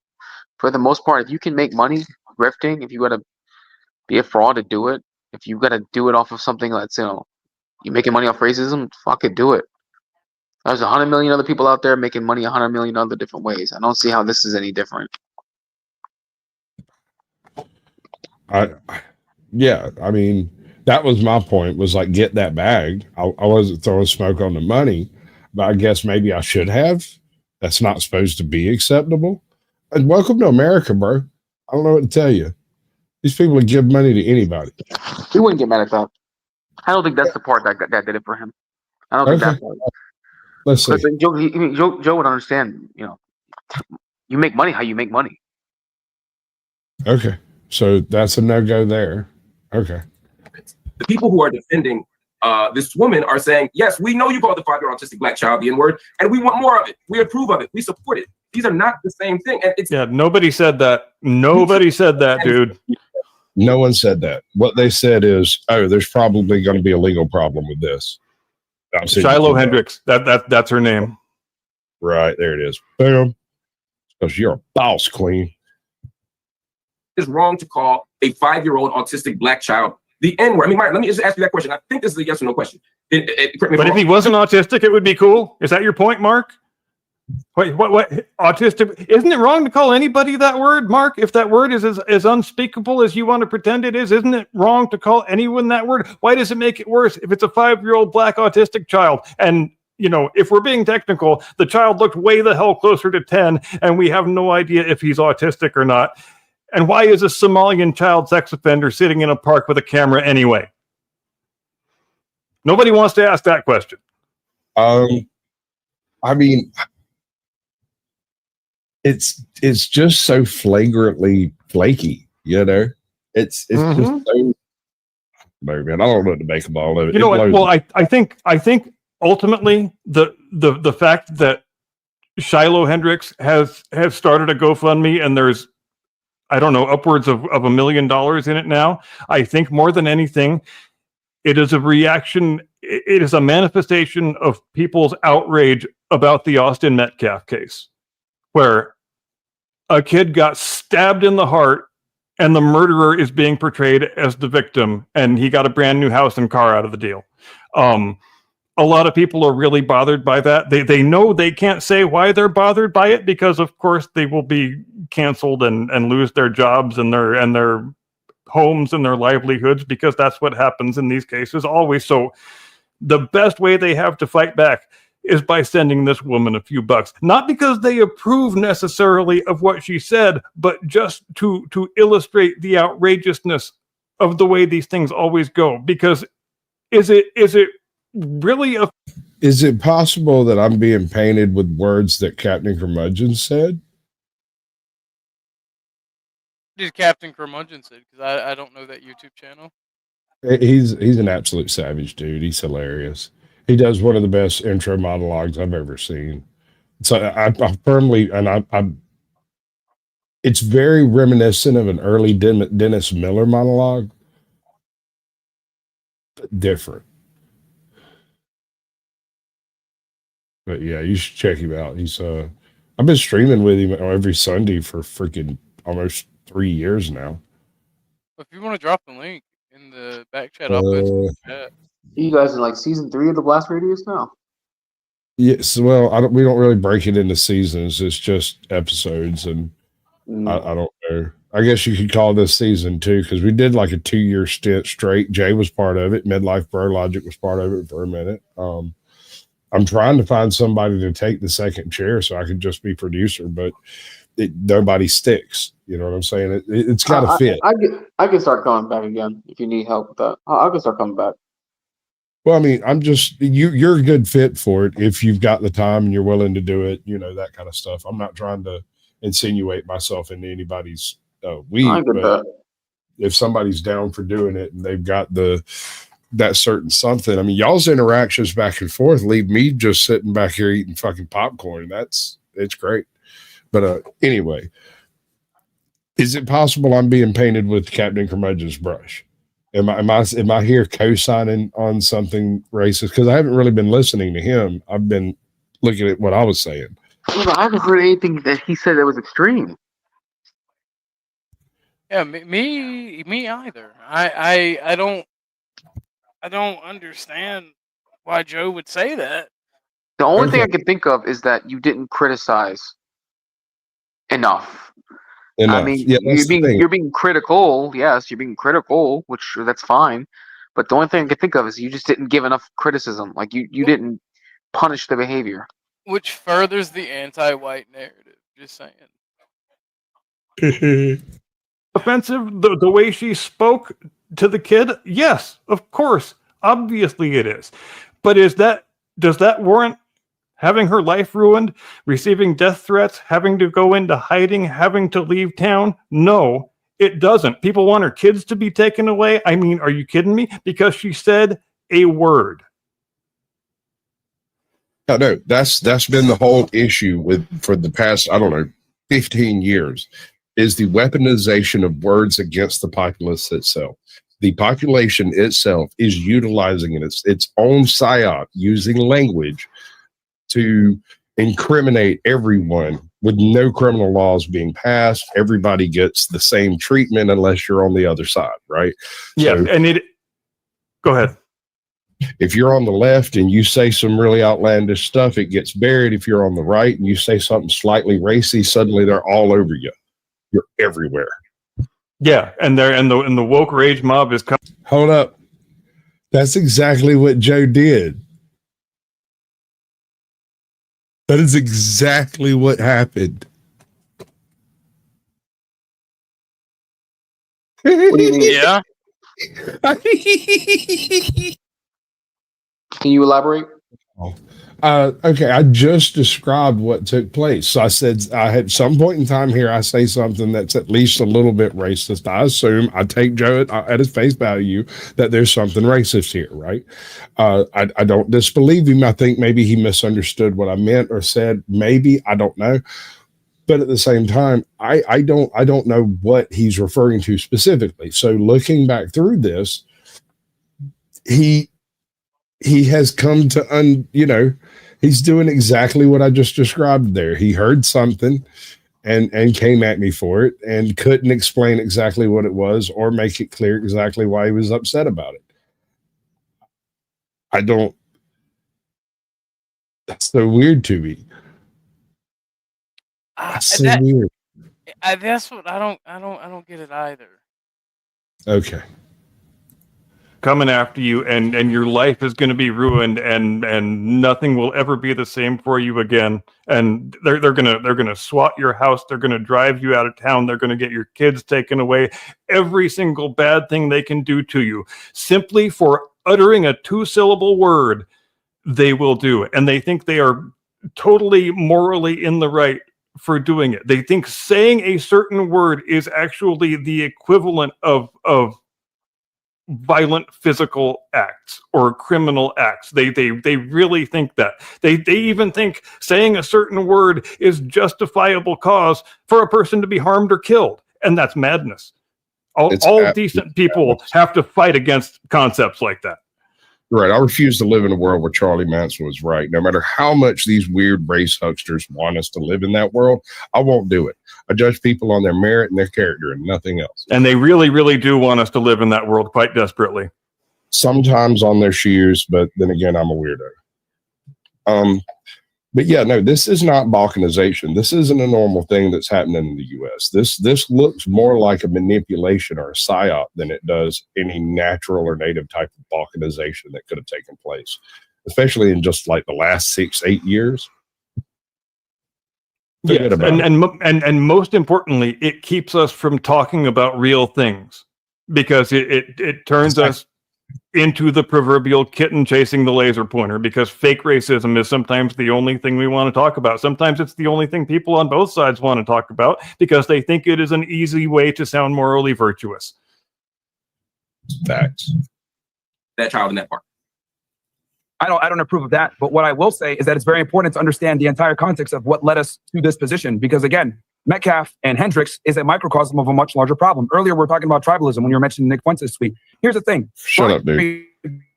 for the most part, if you can make money grifting, if you gotta be a fraud to do it, if you gotta do it off of something that's, you know, you making money off racism, fuck it, do it. There's 100 million other people out there making money 100 million other different ways. I don't see how this is any different. Yeah, I mean, that was my point, was like, get that bag. I wasn't throwing smoke on the money, but I guess maybe I should have. That's not supposed to be acceptable. And welcome to America, bro. I don't know what to tell you. These people would give money to anybody. We wouldn't get mad at that. I don't think that's the part that did it for him. I don't think that part. Let's see. Joe would understand, you know, you make money how you make money. Okay. So that's a no-go there. Okay. The people who are defending this woman are saying, yes, we know you called the 5-year-old autistic black child the N-word, and we want more of it. We approve of it. We support it. These are not the same thing. And it's nobody said that. Nobody said that, dude. No one said that. What they said is, oh, there's probably going to be a legal problem with this. Shiloh Hendricks. That's her name. Right. There it is. Boom. Because you're a boss, queen. It's wrong to call a 5-year-old autistic black child the N-word. I mean, Mike, let me just ask you that question. I think this is a yes or no question. But if he wasn't autistic, it would be cool. Is that your point, Mark? Wait, what? Autistic? Isn't it wrong to call anybody that word, Mark? If that word is as unspeakable as you want to pretend it is, isn't it wrong to call anyone that word? Why does it make it worse if it's a 5-year-old black autistic child? And, you know, if we're being technical, the child looked way the hell closer to 10, and we have no idea if he's autistic or not. And why is a Somalian child sex offender sitting in a park with a camera anyway? Nobody wants to ask that question. I mean, it's just so flagrantly flaky, you know. It's just so. No, man, I don't know what to make of all of it. You know what? Well, I think ultimately the fact that Shiloh Hendricks has started a GoFundMe and there's, I don't know, upwards of $1 million in it now. I think more than anything, it is a reaction. It is a manifestation of people's outrage about the Austin Metcalf case, where a kid got stabbed in the heart and the murderer is being portrayed as the victim, and he got a brand new house and car out of the deal. A lot of people are really bothered by that. They know they can't say why they're bothered by it because, of course, they will be canceled and lose their jobs and their homes and their livelihoods, because that's what happens in these cases always. So the best way they have to fight back is by sending this woman a few bucks, not because they approve necessarily of what she said, but just to illustrate the outrageousness of the way these things always go. Because is it really is it possible that I'm being painted with words that Captain Curmudgeon said? Did Captain Curmudgeon say? Because I don't know that YouTube channel. He's an absolute savage, dude. He's hilarious. He does one of the best intro monologues I've ever seen. So I firmly, and it's very reminiscent of an early Dennis Miller monologue, but different. But yeah, you should check him out. He's I I've been streaming with him every Sunday for freaking almost 3 years now. If you want to drop the link in the back chat, I'll post it in the chat. You guys in like season 3 of the Blast Radius now? Yes, well, we don't really break it into seasons. It's just episodes, and I don't know. I guess you could call this season 2 because we did like a 2-year stint straight. Jay was part of it. Midlife Bro Logic was part of it for a minute. I'm trying to find somebody to take the second chair so I could just be producer, but nobody sticks. You know what I'm saying? It's got to fit. I can start coming back again if you need help with that. I can start coming back. Well, I mean, I'm just you're a good fit for it if you've got the time and you're willing to do it. You know, that kind of stuff. I'm not trying to insinuate myself into anybody's week, but if somebody's down for doing it and they've got that certain something, I mean, y'all's interactions back and forth leave me just sitting back here eating fucking popcorn. It's great. But anyway, is it possible I'm being painted with Captain Curmudgeon's brush? Am I here co-signing on something racist? Because I haven't really been listening to him. I've been looking at what I was saying. I haven't heard anything that he said that was extreme. Yeah, me either. I don't understand why Joe would say that. The only thing I can think of is that you didn't criticize enough. I mean, yeah, you're being critical. Yes, you're being critical, which that's fine. But the only thing I can think of is you just didn't give enough criticism. Like you didn't punish the behavior, which furthers the anti-white narrative. Just saying. Offensive the way she spoke to the kid? Yes, of course. Obviously it is. But does that warrant having her life ruined, receiving death threats, having to go into hiding, having to leave town? No, it doesn't. People want her kids to be taken away. I mean, are you kidding me? Because she said a word. No, that's been the whole issue for the past, 15 years, is the weaponization of words against the populace itself. The population itself is utilizing its own psyop, using language to incriminate everyone with no criminal laws being passed. Everybody gets the same treatment unless you're on the other side, right? Yeah, so, go ahead. If you're on the left and you say some really outlandish stuff, it gets buried. If you're on the right and you say something slightly racy, suddenly they're all over you. You're everywhere. Yeah, and the woke rage mob is coming. Hold up. That's exactly what Joe did. That is exactly what happened. What do you mean? Yeah. Can you elaborate? Okay, I just described what took place. So I said, I had some point in time here, I say something that's at least a little bit racist. I assume, I take Joe at his face value that there's something racist here, right? I don't disbelieve him. I think maybe he misunderstood what I meant or said. Maybe, I don't know. But at the same time, I don't know what he's referring to specifically. So looking back through this, he has come to he's doing exactly what I just described there. He heard something and came at me for it and couldn't explain exactly what it was or make it clear exactly why he was upset about it. That's so weird to me. That's so weird. That's what I don't get it either. Okay. Coming after you, and your life is going to be ruined, and nothing will ever be the same for you again. And they're gonna SWAT your house. They're gonna drive you out of town. They're gonna get your kids taken away. Every single bad thing they can do to you, simply for uttering a 2-syllable word, they will do it. And they think they are totally morally in the right for doing it. They think saying a certain word is actually the equivalent of violent physical acts or criminal acts. They really think that. They even think saying a certain word is justifiable cause for a person to be harmed or killed. And that's madness. All decent people have to fight against concepts like that. Right. I refuse to live in a world where Charlie Manson was right. No matter how much these weird race hucksters want us to live in that world, I won't do it. I judge people on their merit and their character and nothing else. And they really, really do want us to live in that world quite desperately. Sometimes on their shoes, but then again, I'm a weirdo. But yeah, no, this is not balkanization. This isn't a normal thing that's happening in the U.S. This looks more like a manipulation or a psyop than it does any natural or native type of balkanization that could have taken place, especially in just like the last 6-8 years. Yes, and most importantly, it keeps us from talking about real things because it turns us into the proverbial kitten chasing the laser pointer, because fake racism is sometimes the only thing we want to talk about. Sometimes it's the only thing people on both sides want to talk about because they think it is an easy way to sound morally virtuous. Facts. That child in that park. I don't approve of that. But what I will say is that it's very important to understand the entire context of what led us to this position. Because again, Metcalf and Hendricks is a microcosm of a much larger problem. Earlier, we were talking about tribalism when you were mentioning Nick Fuentes' tweet. Here's the thing. Shut up, dude.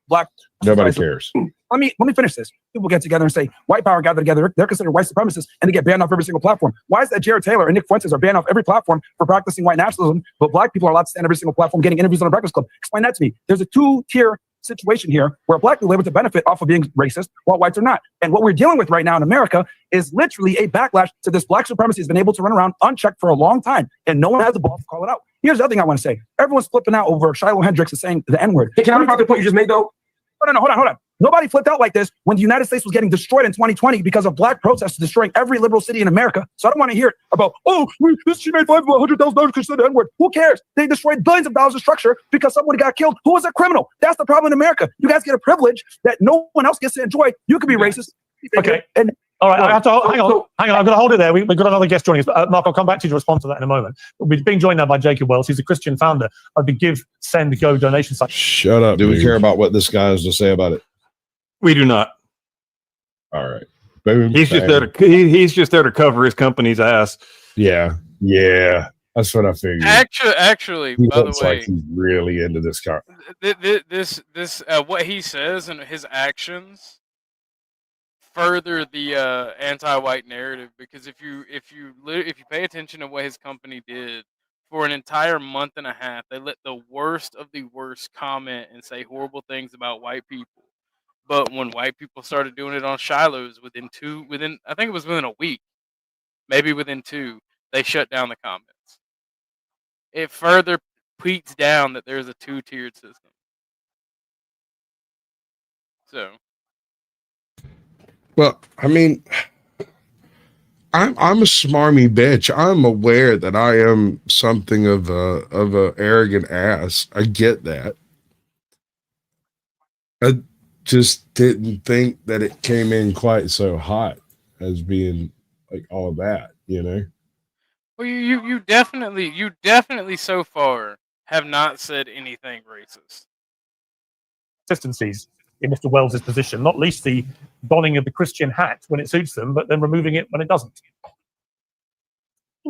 Black. Nobody cares. Let me finish this. People get together and say, white power gathered together. They're considered white supremacists and they get banned off every single platform. Why is that Jared Taylor and Nick Fuentes are banned off every platform for practicing white nationalism, but black people are allowed to stand every single platform getting interviews on the Breakfast Club? Explain that to me. There's a two-tier situation here where black people are able to benefit off of being racist while whites are not. And what we're dealing with right now in America is literally a backlash to this black supremacy has been able to run around unchecked for a long time, and no one has the balls to call it out. Here's the other thing I want to say. Everyone's flipping out over Shiloh Hendricks is saying the N-word. Hey, can I talk about the point you just made, though? Hold on. Nobody flipped out like this when the United States was getting destroyed in 2020 because of black protests destroying every liberal city in America. So I don't want to hear it about, she made $500,000 because she said the N-word. Who cares? They destroyed billions of dollars of structure because somebody got killed. Who was a criminal? That's the problem in America. You guys get a privilege that no one else gets to enjoy. You can be racist. Okay. All right, I have to hang on. I've got to hold it there. We've got another guest joining us. Mark, I'll come back to you to respond to that in a moment. We're being joined now by Jacob Wells. He's a Christian founder of the Give, Send, Go donation site. Shut up. Do we care about what this guy has to say about it? We do not. All right. Boom. He's just there to cover his company's ass. Yeah. That's what I figured. Actually, he by the looks way, like he's really into this car. This what he says and his actions further the anti-white narrative, because if you pay attention to what his company did for an entire month and a half, they let the worst of the worst comment and say horrible things about white people. But when white people started doing it on Shiloh's within I think it was within a week, maybe within 2, they shut down the comments. It further tweets down that there's a 2-tiered system. So, well, I mean, I'm a smarmy bitch. I'm aware that I am something of a arrogant ass. I get that. I just didn't think that it came in quite so hot as being like all that, you know. Well, you definitely so far have not said anything racist. Consistencies in Mr. Wells' position, not least the donning of the Christian hat when it suits them, but then removing it when it doesn't.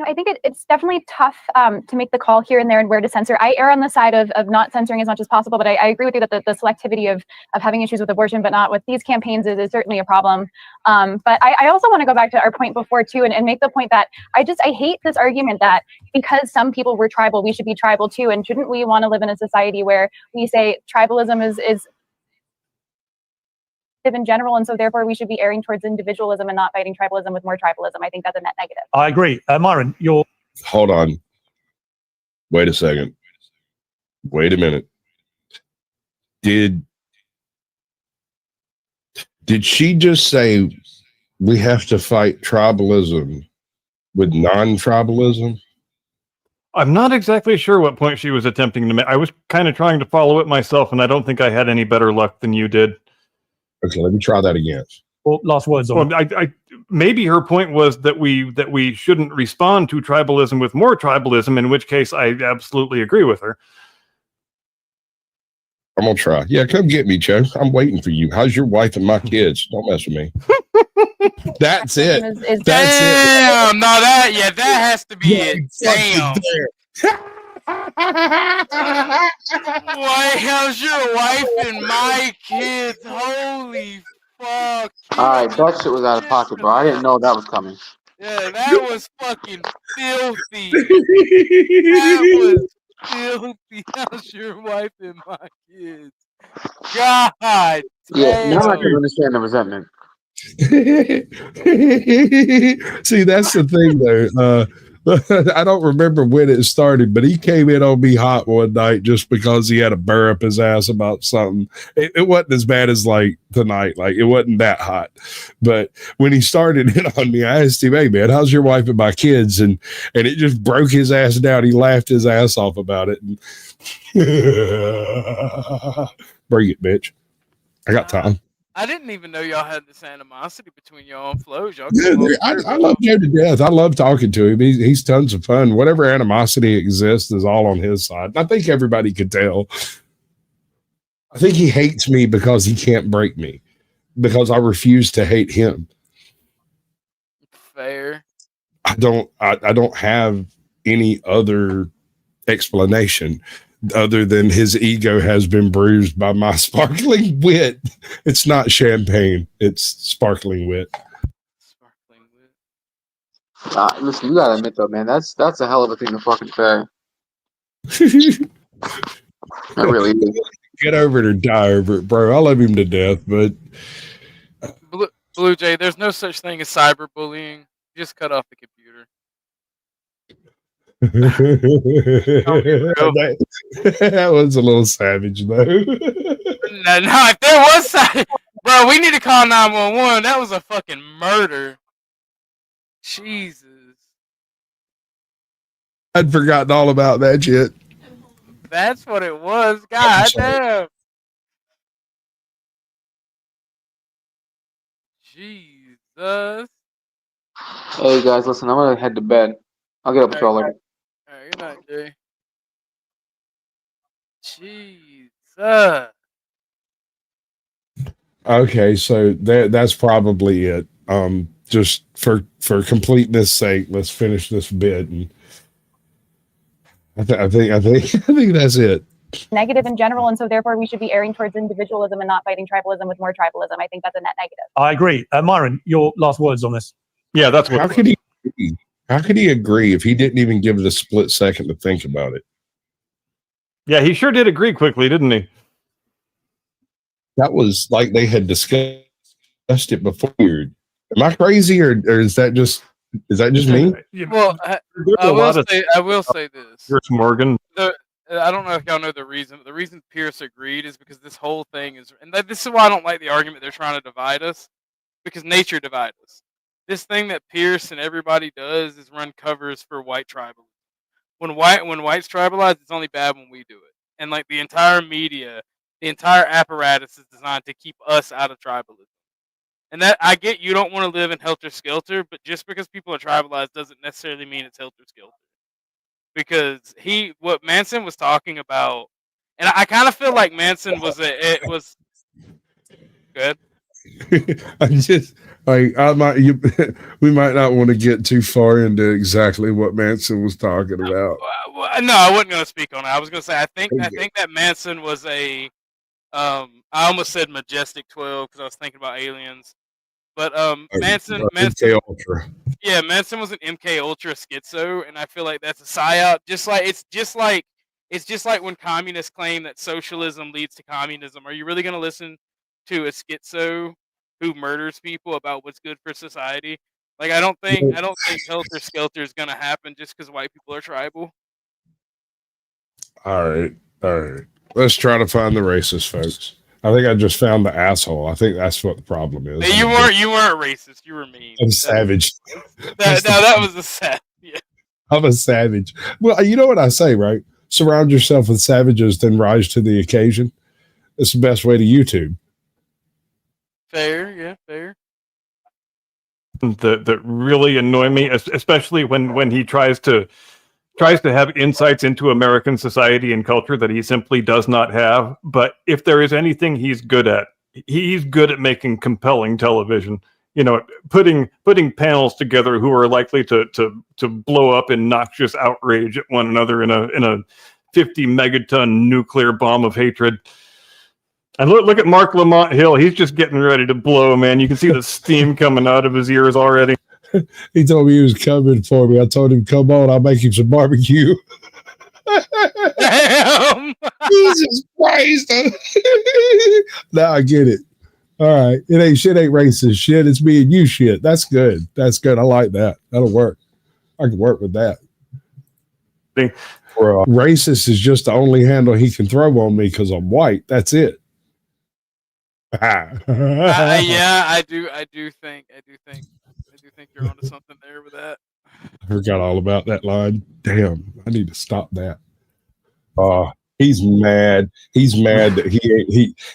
I think it's definitely tough to make the call here and there and where to censor. I err on the side of not censoring as much as possible, but I agree with you that the selectivity of having issues with abortion, but not with these campaigns is certainly a problem. But I also want to go back to our point before too, and make the point that I hate this argument that because some people were tribal, we should be tribal too. And shouldn't we want to live in a society where we say tribalism is in general, and so therefore we should be erring towards individualism and not fighting tribalism with more tribalism? I think that's a net negative. I agree. Myron, hold on. Wait a second. Wait a minute. Did she just say we have to fight tribalism with non-tribalism? I'm not exactly sure what point she was attempting to make. I was kind of trying to follow it myself, and I don't think I had any better luck than you did. Okay, let me try that again. Well, last words on maybe her point was that we shouldn't respond to tribalism with more tribalism, in which case I absolutely agree with her. I'm gonna try. Yeah, come get me, Joe. I'm waiting for you. How's your wife and my kids? Don't mess with me. That's it. That's it. No, that has to be it. Damn. how's your wife and my kids? Holy fuck. Alright, that shit was out of pocket, bro. I didn't know that was coming. Yeah, that was fucking filthy. That was filthy. How's your wife and my kids? God Yeah, now I damn. can understand the resentment. See, that's the thing, though. I don't remember when it started, but he came in on me hot one night just because he had a burr up his ass about something. It wasn't as bad as like tonight. Like, it wasn't that hot. But when he started it on me, I asked him, "Hey, man, how's your wife and my kids?" And it just broke his ass down. He laughed his ass off about it. And bring it, bitch. I got time. I didn't even know y'all had this animosity between y'all on flows. Y'all Yeah, I love Joe to death. I love talking to him. He's tons of fun. Whatever animosity exists is all on his side. I think everybody could tell. I think he hates me because he can't break me, because I refuse to hate him. Fair. I don't have any other explanation other than his ego has been bruised by my sparkling wit. It's not champagne, it's sparkling wit. Sparkling wit. Listen, you gotta admit though, man, that's a hell of a thing to fucking say. That really is. Get over it or die over it, bro. I love him to death, but Blue Jay, there's no such thing as cyberbullying. Just cut off the computer. that was a little savage, though. No, if there was, bro, we need to call 911. That was a fucking murder. Jesus. I'd forgotten all about that shit. That's what it was. God damn. Jesus. Hey guys, listen, I'm gonna head to bed. I'll get up with y'all later. Alright, good night, Jay. Jesus. Okay, so that's probably it. Just for completeness' sake, let's finish this bit, and I think that's it. Negative in general, and so therefore we should be erring towards individualism and not fighting tribalism with more tribalism. I think that's a net negative. I agree. Myron, your last words on this. Yeah, that's what. How could he agree? How could he agree if he didn't even give it a split second to think about it? Yeah, he sure did agree quickly, didn't he? That was like they had discussed it before. Am I crazy, or is that just me? Well, I will say this. Chris Morgan. I don't know if y'all know the reason, but the reason Pierce agreed is because this whole thing is, and this is why I don't like the argument they're trying to divide us, because nature divides us. This thing that Pierce and everybody does is run covers for white tribalism. When whites tribalize, it's only bad when we do it. And like the entire media, the entire apparatus is designed to keep us out of tribalism. And that I get you don't want to live in helter skelter, but just because people are tribalized doesn't necessarily mean it's helter skelter. Because what Manson was talking about, and I kind of feel like Manson was good. I just like we might not want to get too far into exactly what Manson was talking about. No, I wasn't going to speak on it. I was going to say I think that Manson was I almost said Majestic 12 because I was thinking about aliens, but Manson MK Ultra. Yeah, Manson was an MK Ultra schizo, and I feel like that's a psyop. It's just like when communists claim that socialism leads to communism. Are you really going to listen to a schizo who murders people about what's good for society? Like, I don't think helter skelter is going to happen just because white people are tribal. All right. Let's try to find the racist, folks. I think I just found the asshole. I think that's what the problem is. You weren't racist. You were mean. I'm savage. That was a savage. Yeah. I'm a savage. Well, you know what I say, right? Surround yourself with savages, then rise to the occasion. It's the best way to YouTube. Fair, yeah, fair. That really annoy me, especially when he tries to have insights into American society and culture that he simply does not have. But if there is anything he's good at, he's good at making compelling television. putting panels together who are likely to blow up in noxious outrage at one another in a 50 megaton nuclear bomb of hatred. And look at Mark Lamont Hill. He's just getting ready to blow, man. You can see the steam coming out of his ears already. He told me he was coming for me. I told him, come on, I'll make him some barbecue. Damn. Jesus Christ. Now I get it. All right. It ain't racist shit. It's me and you shit. That's good. That's good. I like that. That'll work. I can work with that. Racist is just the only handle he can throw on me because I'm white. That's it. Yeah, I do think you're onto something there with that. I forgot all about that line. Damn, I need to stop that. He's mad. He's mad that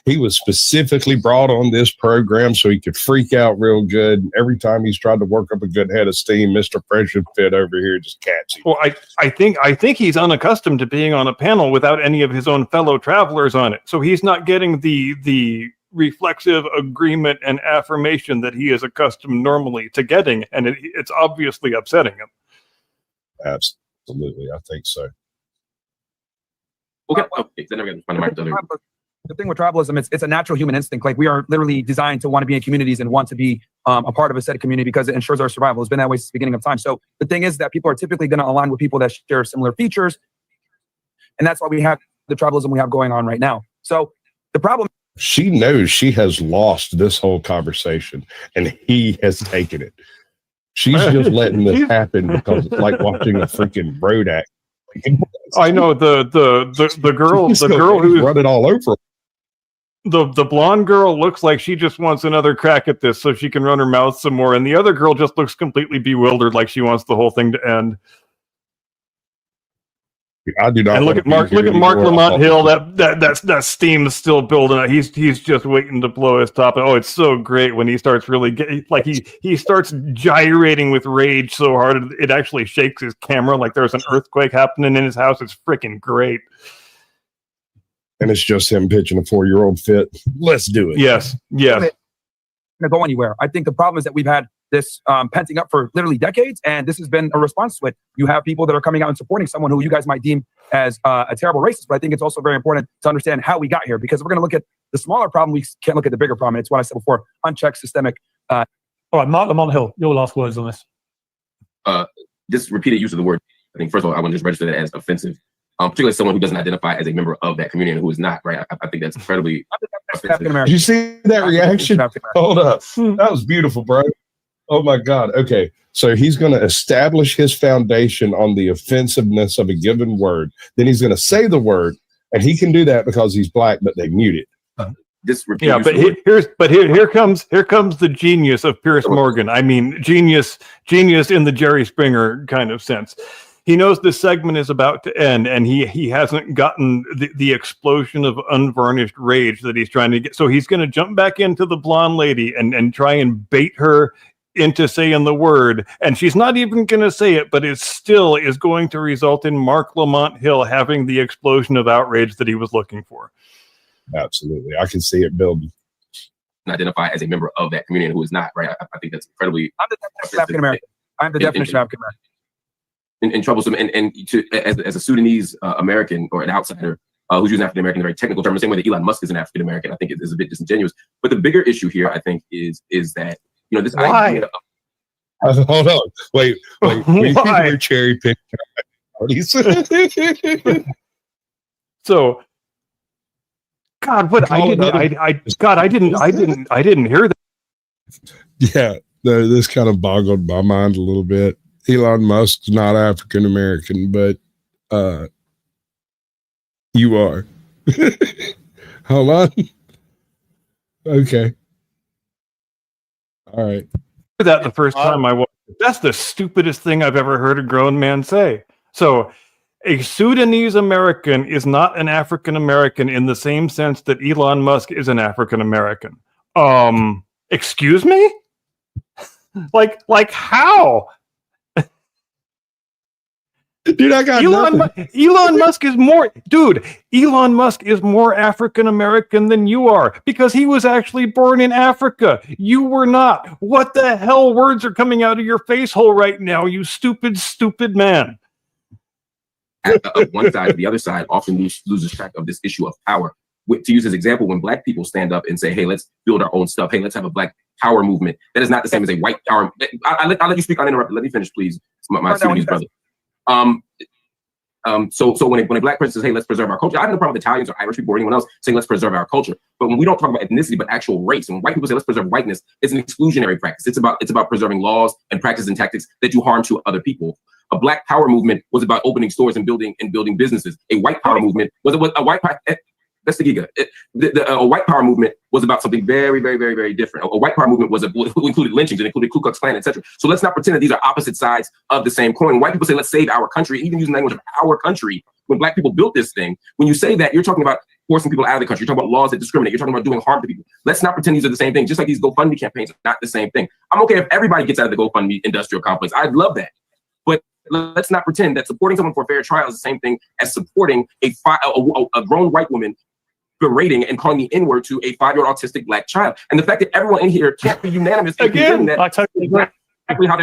he was specifically brought on this program so he could freak out real good. And every time he's tried to work up a good head of steam, Mr. Fresh and Fit over here just catch him. Well, I think he's unaccustomed to being on a panel without any of his own fellow travelers on it. So he's not getting the reflexive agreement and affirmation that he is accustomed normally to getting, and it's obviously upsetting him. Absolutely, I think so. Okay. The thing with tribalism, it's a natural human instinct. Like, we are literally designed to want to be in communities and want to be a part of a set of community because it ensures our survival. It's been that way since the beginning of time. So the thing is that people are typically going to align with people that share similar features, and that's why we have the tribalism we have going on right now. So the problem. She knows she has lost this whole conversation, and he has taken it. She's just letting this happen because it's like watching a freaking road act. I know the girl who's running all over. The blonde girl looks like she just wants another crack at this so she can run her mouth some more, and the other girl just looks completely bewildered, like she wants the whole thing to end. I do not. And look at Mark Lamont Hill. That steam is still building up. He's just waiting to blow his top. Oh, it's so great when he starts really he starts gyrating with rage so hard it actually shakes his camera like there's an earthquake happening in his house. It's freaking great. And it's just him pitching a 4-year-old fit. Let's do it. Yes. Going to go anywhere. I think the problem is that we've had this penting up for literally decades, and this has been a response to it. You have people that are coming out and supporting someone who you guys might deem as a terrible racist, but I think it's also very important to understand how we got here, because if we're going to look at the smaller problem, we can't look at the bigger problem. It's what I said before, unchecked systemic. All right, Mark Lamont Hill, your last words on this. This repeated use of the word, I think, first of all, I want to just register that as offensive, particularly someone who doesn't identify as a member of that community and who is not, right? I think that's incredibly offensive. Did you see that reaction? Hold up. That was beautiful, bro. Oh my God. Okay. So he's going to establish his foundation on the offensive-ness of a given word. Then he's going to say the word, and he can do that because he's black, but they mute it. Here comes the genius of Piers Morgan. I mean, genius in the Jerry Springer kind of sense. He knows this segment is about to end, and he hasn't gotten the explosion of unvarnished rage that he's trying to get. So he's going to jump back into the blonde lady and try and bait her into saying the word, and she's not even going to say it, but it still is going to result in Mark Lamont Hill having the explosion of outrage that he was looking for. Absolutely. I can see it building. Identify as a member of that community who is not, right? I think that's incredibly. I'm the definition of African American. I'm the definition of African American. And troublesome, as a Sudanese American or an outsider who's using African American in a very technical term, the same way that Elon Musk is an African American, I think it is a bit disingenuous. But the bigger issue here, I think, is that this idea. Hold on, wait. We are cherry picking parties. So, God, what I didn't hear that. Yeah, this kind of boggled my mind a little bit. Elon Musk's not African American, but you are. Hold on. Okay. All right. That the first time I watched it. That's the stupidest thing I've ever heard a grown man say. So, a Sudanese American is not an African American in the same sense that Elon Musk is an African American. Excuse me? like how? Dude, I got nothing. Elon Musk is more, dude. Elon Musk is more African American than you are because he was actually born in Africa. You were not. What the hell words are coming out of your face hole right now? You stupid, stupid man. One side to the other side often loses track of this issue of power. To use as example, when Black people stand up and say, "Hey, let's build our own stuff. Hey, let's have a Black power movement," that is not the same as a white power. I'll let you speak. Uninterrupted. Let me finish, please. My Sudanese brother. So when a Black person says, "Hey, let's preserve our culture," I have no problem with Italians or Irish people or anyone else saying, "Let's preserve our culture." But when we don't talk about ethnicity, but actual race, and when white people say, "Let's preserve whiteness," it's an exclusionary practice. It's about preserving laws and practices and tactics that do harm to other people. A Black power movement was about opening stores and building businesses. A white power movement was a white power. That's the giga. A white power movement was about something very, very, very, very different. A white power movement included lynchings and included Ku Klux Klan, etc. So let's not pretend that these are opposite sides of the same coin. White people say, "Let's save our country," even using language of our country. When Black people built this thing, when you say that, you're talking about forcing people out of the country. You're talking about laws that discriminate. You're talking about doing harm to people. Let's not pretend these are the same thing. Just like these GoFundMe campaigns are not the same thing. I'm okay if everybody gets out of the GoFundMe industrial complex. I'd love that. But let's not pretend that supporting someone for a fair trial is the same thing as supporting a grown white woman berating and calling the N-word to a 5-year-old autistic Black child. And the fact that everyone in here can't be unanimous again, that I totally agree. Exactly how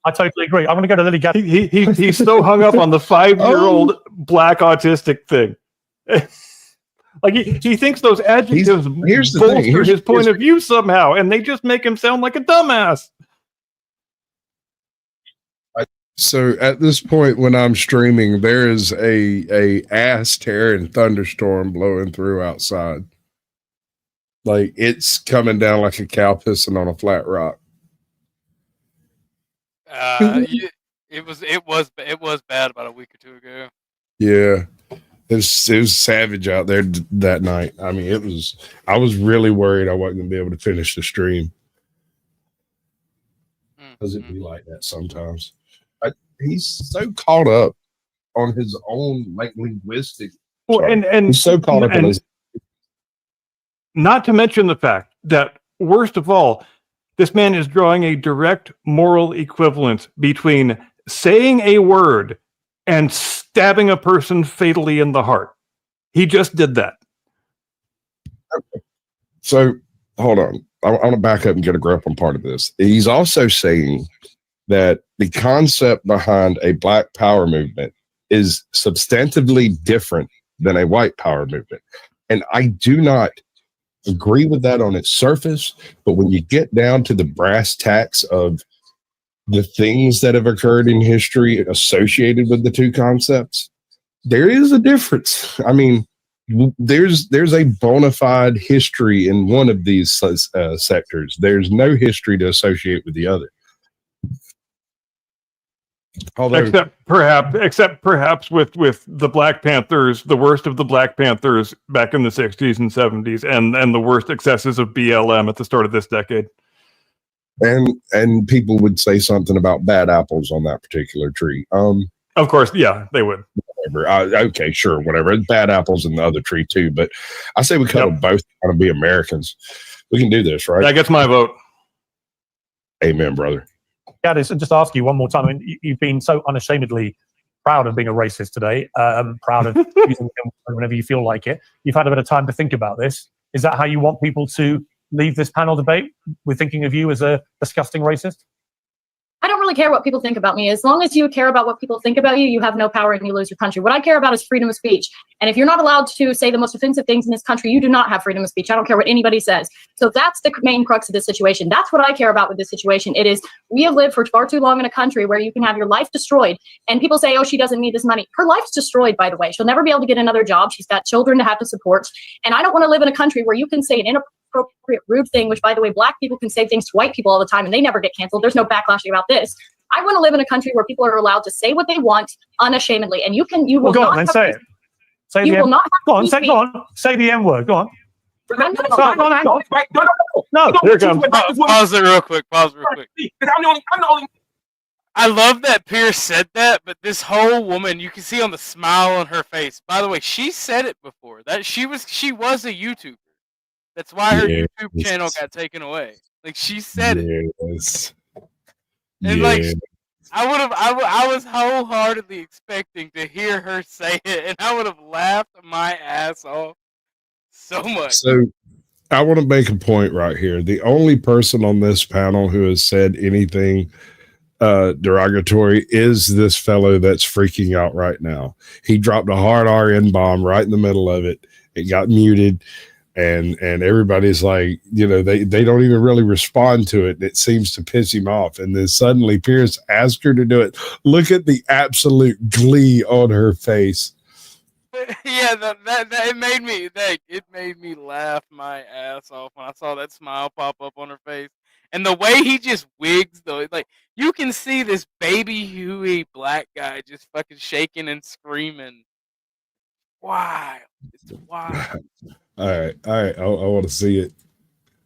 I totally agree. I'm going to go to Lily Gadd. He's so hung up on the 5-year-old Black autistic thing. Like he thinks those adjectives bolster his point of view somehow, and they just make him sound like a dumbass. So at this point, when I'm streaming, there is a ass tearing thunderstorm blowing through outside. Like it's coming down like a cow pissing on a flat rock. It was bad about a week or two ago. Yeah, it was savage out there that night. I mean, I was really worried I wasn't gonna be able to finish the stream. Does it be like that sometimes? He's so caught up on his own linguistic. Well, and he's so caught up in his. Not to mention the fact that, worst of all, this man is drawing a direct moral equivalence between saying a word and stabbing a person fatally in the heart. He just did that. Okay. So hold on. I want to back up and get a grip on part of this. He's also saying that the concept behind a Black power movement is substantively different than a white power movement. And I do not agree with that on its surface, but when you get down to the brass tacks of the things that have occurred in history associated with the two concepts, there is a difference. I mean, there's a bona fide history in one of these sectors. There's no history to associate with the other. Although, except perhaps with the Black Panthers, the worst of the Black Panthers back in the 60s and 70s, and the worst excesses of BLM at the start of this decade. And people would say something about bad apples on that particular tree. Of course, yeah, they would. Whatever. Okay, sure, whatever. It's bad apples in the other tree too, but I say we kind of both want to be Americans. We can do this, right? That gets my vote. Amen, brother. Gaddis, and just ask you one more time. I mean, you've been so unashamedly proud of being a racist today, proud of using them whenever you feel like it. You've had a bit of time to think about this. Is that how you want people to leave this panel debate? We're thinking of you as a disgusting racist? I don't really care what people think about me. As long as you care about what people think about you, you have no power and you lose your country. What I care about is freedom of speech. And if you're not allowed to say the most offensive things in this country, you do not have freedom of speech. I don't care what anybody says. So that's the main crux of this situation. That's what I care about with this situation. It is, we have lived for far too long in a country where you can have your life destroyed. And people say, oh, she doesn't need this money. Her life's destroyed, by the way. She'll never be able to get another job. She's got children to have to support. And I don't want to live in a country where you can say an inappropriate, rude thing, which, by the way, Black people can say things to white people all the time and they never get canceled. There's no backlashing about this. I want to live in a country where people are allowed to say what they want unashamedly, and you will go not. On, then say it. Say you the will not. Go on, say the M word. Go on. Hang on. No, here it comes. Pause it real quick. I'm the only. I love that Pierce said that, but this whole woman, you can see on the smile on her face. By the way, she said it before that she was a YouTuber. That's why her YouTube channel got taken away. Like she said it. Yes. And I was wholeheartedly expecting to hear her say it, and I would have laughed my ass off so much. So I want to make a point right here. The only person on this panel who has said anything derogatory is this fellow that's freaking out right now. He dropped a hard RN bomb right in the middle of it. It got muted. And everybody's like, you know, they don't even really respond to it. It seems to piss him off. And then suddenly Pierce asked her to do it. Look at the absolute glee on her face. Yeah, that it made me laugh my ass off when I saw that smile pop up on her face. And the way he just wigs though, like you can see this baby Huey black guy just fucking shaking and screaming. Wild. It's wild. All right. I want to see it.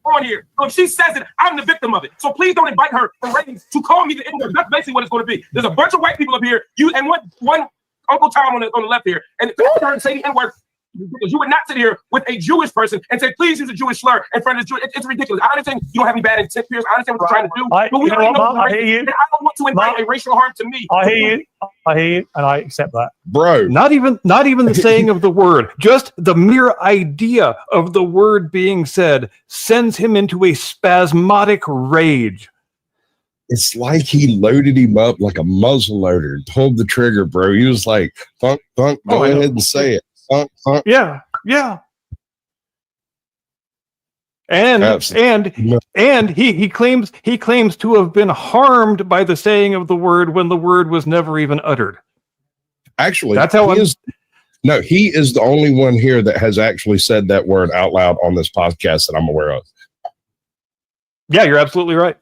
On here. So if she says it, I'm the victim of it. So please don't invite her for ratings to call me the N-word. That's basically what it's going to be. There's a bunch of white people up here. You and one Uncle Tom on the left here, and turn and say the N-word. Because you would not sit here with a Jewish person and say, please use a Jewish slur in front of the Jew. It's ridiculous. I understand you don't have any bad intent, Pierce. I understand what you're trying to do. But we don't know. I hear you. I don't want to invite a racial harm to me. I hear you, and I accept that. Bro. Not even the saying of the word, just the mere idea of the word being said sends him into a spasmodic rage. It's like he loaded him up like a muzzle loader and pulled the trigger, bro. He was like, thunk, thunk, go ahead and say it. Thunk, thunk. Yeah. And he claims to have been harmed by the saying of the word when the word was never even uttered. Actually, that's how he is the only one here that has actually said that word out loud on this podcast that I'm aware of. Yeah, you're absolutely right.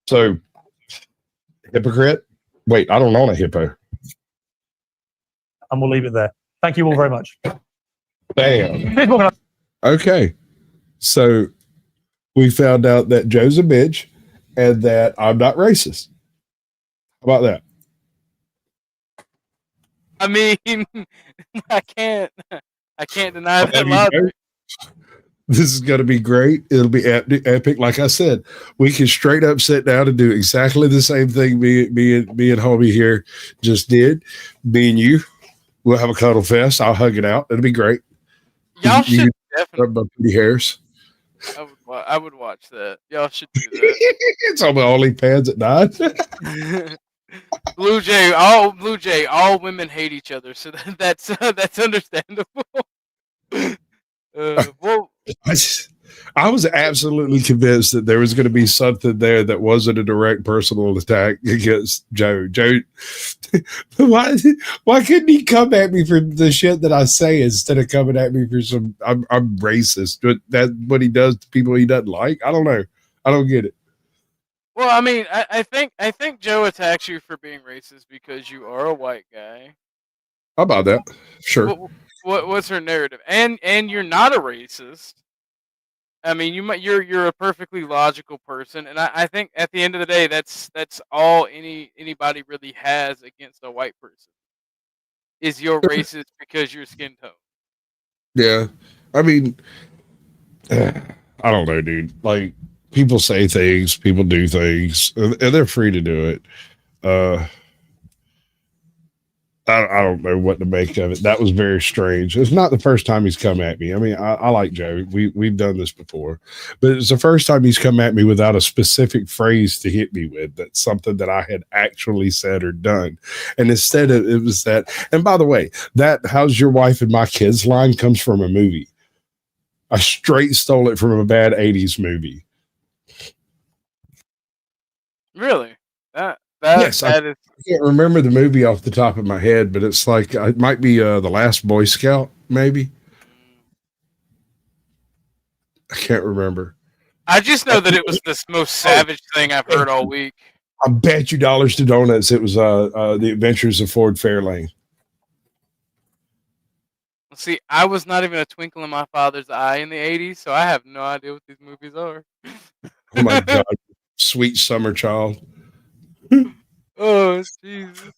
So, hypocrite? Wait, I don't own a hippo. And we'll leave it there. Thank you all very much. Damn. Okay. So we found out that Joe's a bitch and that I'm not racist. How about that? I mean, I can't deny that logic. This is going to be great. It'll be epic. Like I said, we can straight up sit down and do exactly the same thing me and homie here just did. Me and you. We'll have a cuddle fest. I'll hug it out. It'll be great. Y'all should definitely rub my pretty hairs. I would watch that. Y'all should do that. It's on my OnlyFans at 9. Blue Jay, all women hate each other, so that's understandable. Well, I was absolutely convinced that there was going to be something there that wasn't a direct personal attack against Joe. Joe, why couldn't he come at me for the shit that I say instead of coming at me for some I'm racist? But that's what he does to people he doesn't like. I don't know. I don't get it. Well, I mean, I think Joe attacks you for being racist because you are a white guy. How about that? Sure. What's her narrative? And you're not a racist. I mean, you're a perfectly logical person, and I think at the end of the day, that's all anybody really has against a white person is you're racist because you're skin tone. Yeah, I mean, I don't know, dude. Like people say things, people do things, and they're free to do it. I don't know what to make of it. That was very strange. It's not the first time he's come at me. I mean, I like Joe. We've done this before, but it's the first time he's come at me without a specific phrase to hit me with. That's something that I had actually said or done. And instead of it was that, and by the way, that how's your wife and my kids line comes from a movie. I straight stole it from a bad 80s movie. Really? Yes, I can't remember the movie off the top of my head, but it's like it might be The Last Boy Scout, maybe. I can't remember. I just know that it was the most savage thing I've heard all week. I bet you dollars to donuts it was The Adventures of Ford Fairlane. See, I was not even a twinkle in my father's eye in the 80s, so I have no idea what these movies are. Oh my God. Sweet summer child. Oh, Jesus.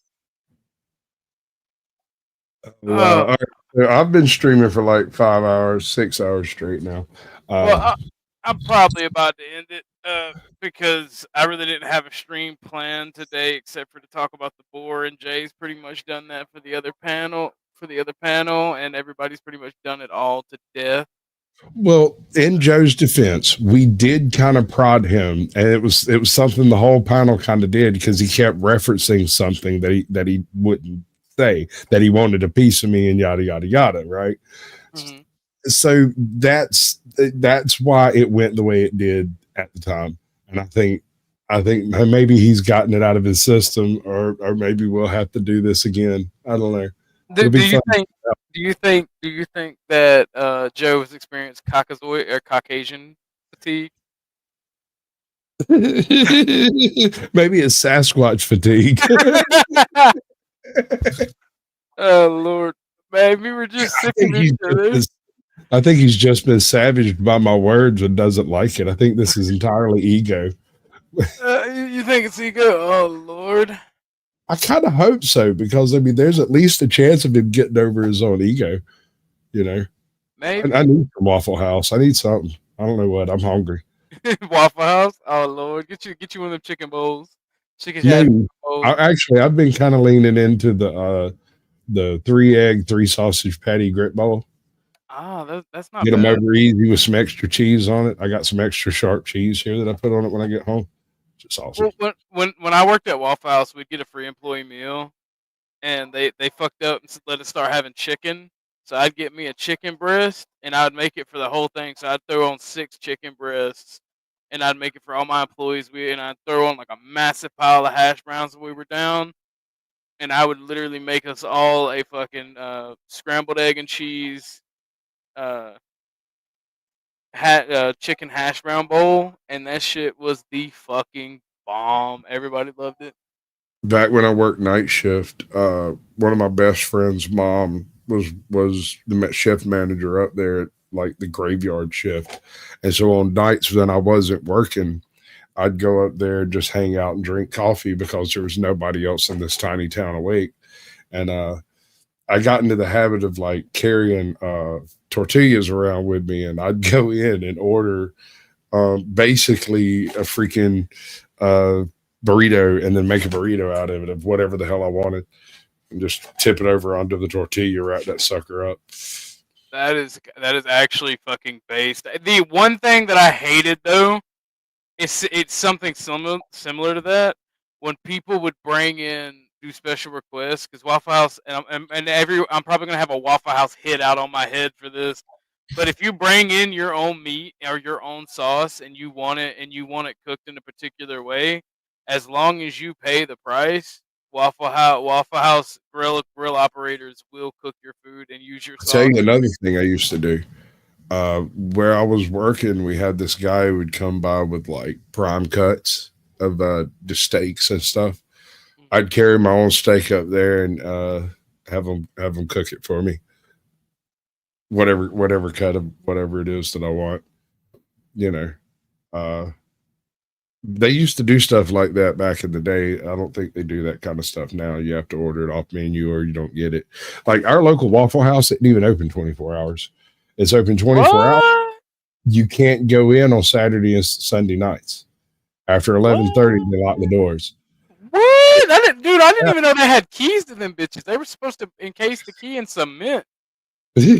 All right. I've been streaming for like 5 hours, 6 hours straight now. Well, I'm probably about to end it. because I really didn't have a stream planned today, except for to talk about the boar, and Jay's pretty much done that for the other panel. And everybody's pretty much done it all to death. Well, in Joe's defense, we did kind of prod him, and it was something the whole panel kind of did because he kept referencing something that he wouldn't say, that he wanted a piece of me and yada yada yada, right? Mhm. So that's why it went the way it did at the time, and I think maybe he's gotten it out of his system, or maybe we'll have to do this again. I don't know. Do you think that Joe has experienced Caucasoid or Caucasian fatigue? Maybe it's Sasquatch fatigue. Oh Lord, maybe we're just sick of each other. I think he's just been savaged by my words and doesn't like it. I think this is entirely ego. You think it's ego? Oh Lord. I kind of hope so, because I mean, there's at least a chance of him getting over his own ego. You know, Maybe. I need some Waffle House. I need something. I don't know what. I'm hungry. Waffle House. Oh Lord, get you one of them chicken bowls. Chicken Yeah, bowls. I've been kind of leaning into the 3-egg, 3-sausage patty grit bowl. Ah, that's not Get them bad. over easy with some extra cheese on it. I got some extra sharp cheese here that I put on it when I get home. Just awesome. Well, when I worked at Waffle House, we'd get a free employee meal, and they fucked up and let us start having chicken. So I'd get me a chicken breast, and I'd make it for the whole thing. So I'd throw on 6 chicken breasts, and I'd make it for all my employees. And I'd throw on like a massive pile of hash browns when we were down, and I would literally make us all a fucking scrambled egg and cheese, chicken hash brown bowl, and that shit was the fucking bomb. Everybody loved it. Back when I worked night shift, one of my best friend's mom was the shift manager up there at like the graveyard shift, and so on nights when I wasn't working, I'd go up there and just hang out and drink coffee because there was nobody else in this tiny town awake, and I got into the habit of like carrying tortillas around with me, and I'd go in and order basically a freaking burrito, and then make a burrito out of it of whatever the hell I wanted, and just tip it over onto the tortilla, wrap that sucker up. That is actually fucking based. The one thing that I hated though, it's something similar to that, when people would do special requests, because Waffle House and I'm probably gonna have a Waffle House hit out on my head for this. But if you bring in your own meat or your own sauce and you want it cooked in a particular way, as long as you pay the price, Waffle House grill operators will cook your food and use your sauce. I'll tell you another thing I used to do. Where I was working, we had this guy who would come by with like prime cuts of the steaks and stuff. I'd carry my own steak up there and have them cook it for me. Whatever cut of whatever it is that I want. You know, they used to do stuff like that back in the day. I don't think they do that kind of stuff now. You have to order it off menu or you don't get it. Like our local Waffle House isn't even open 24 hours. It's open 24 hours. You can't go in on Saturday and Sunday nights. After 11:30, they lock the doors. What? I didn't even know they had keys to them bitches. They were supposed to encase the key in cement. Right?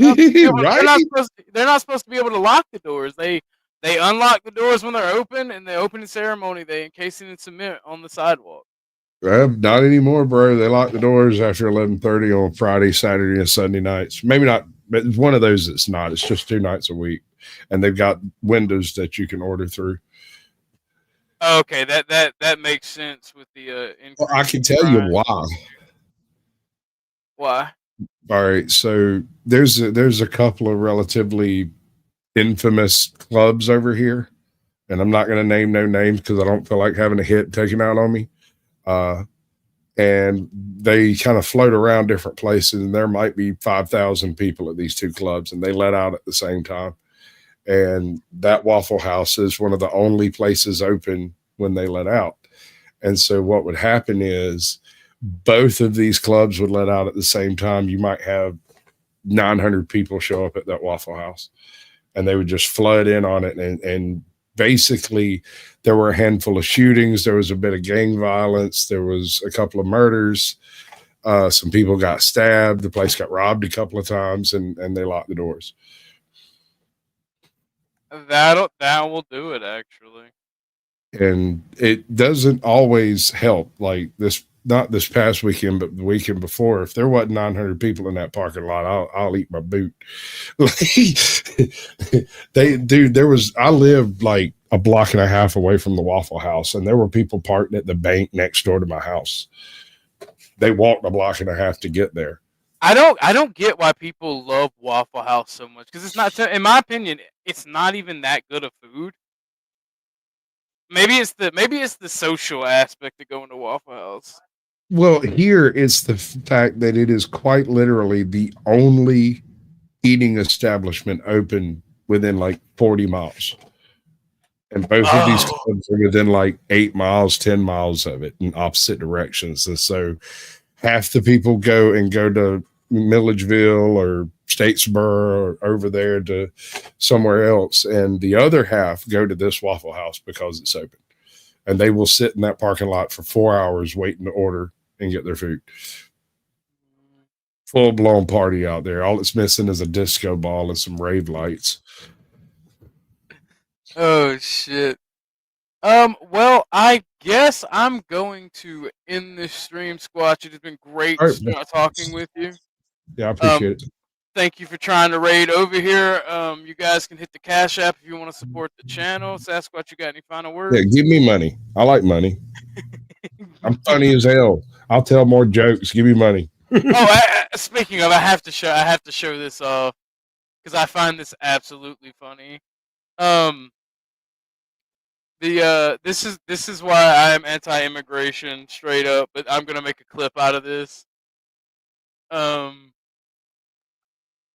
They're not supposed to be able to lock the doors. They unlock the doors when they're open, and the opening ceremony they encase it in cement on the sidewalk. Not anymore, bro. They lock the doors after 11:30 on Friday, Saturday, and Sunday nights. Maybe not, but it's one of those that's not. It's just 2 nights a week, and they've got windows that you can order through. Okay, that makes sense with the. Well, I can tell you why. Why? All right, so there's a couple of relatively infamous clubs over here, and I'm not going to name no names because I don't feel like having a hit taken out on me. And they kind of float around different places, and there might be 5,000 people at these 2 clubs, and they let out at the same time. And that Waffle House is one of the only places open when they let out. And so what would happen is both of these clubs would let out at the same time. You might have 900 people show up at that Waffle House, and they would just flood in on it and basically there were a handful of shootings. There was a bit of gang violence. There was a couple of murders. Some people got stabbed. The place got robbed a couple of times, and they locked the doors. That will do it, actually. And it doesn't always help. Like this, not this past weekend, but the weekend before. If there wasn't 900 people in that parking lot, I'll eat my boot. I lived like a block and a half away from the Waffle House, and there were people parked at the bank next door to my house. They walked a block and a half to get there. I don't get why people love Waffle House so much, because it's not, in my opinion, it's not even that good of food. Maybe it's the social aspect of going to Waffle House. Well, here it's the fact that it is quite literally the only eating establishment open within like 40 miles. And both of these clubs are within like 8 miles, 10 miles of it in opposite directions. And so half the people go to Milledgeville or Statesboro or over there to somewhere else. And the other half go to this Waffle House because it's open. And they will sit in that parking lot for 4 hours waiting to order and get their food. Full blown party out there. All it's missing is a disco ball and some rave lights. Oh shit. Well, I guess I'm going to end this stream, Squatch. It has been great talking with you. Yeah, I appreciate it. Thank you for trying to raid over here. You guys can hit the Cash App if you want to support the channel. Sasquatch, you got any final words? Yeah, give me money. I like money. I'm funny as hell. I'll tell more jokes. Give me money. Speaking of, I have to show this off because I find this absolutely funny. This is why I am anti-immigration straight up, but I'm gonna make a clip out of this. I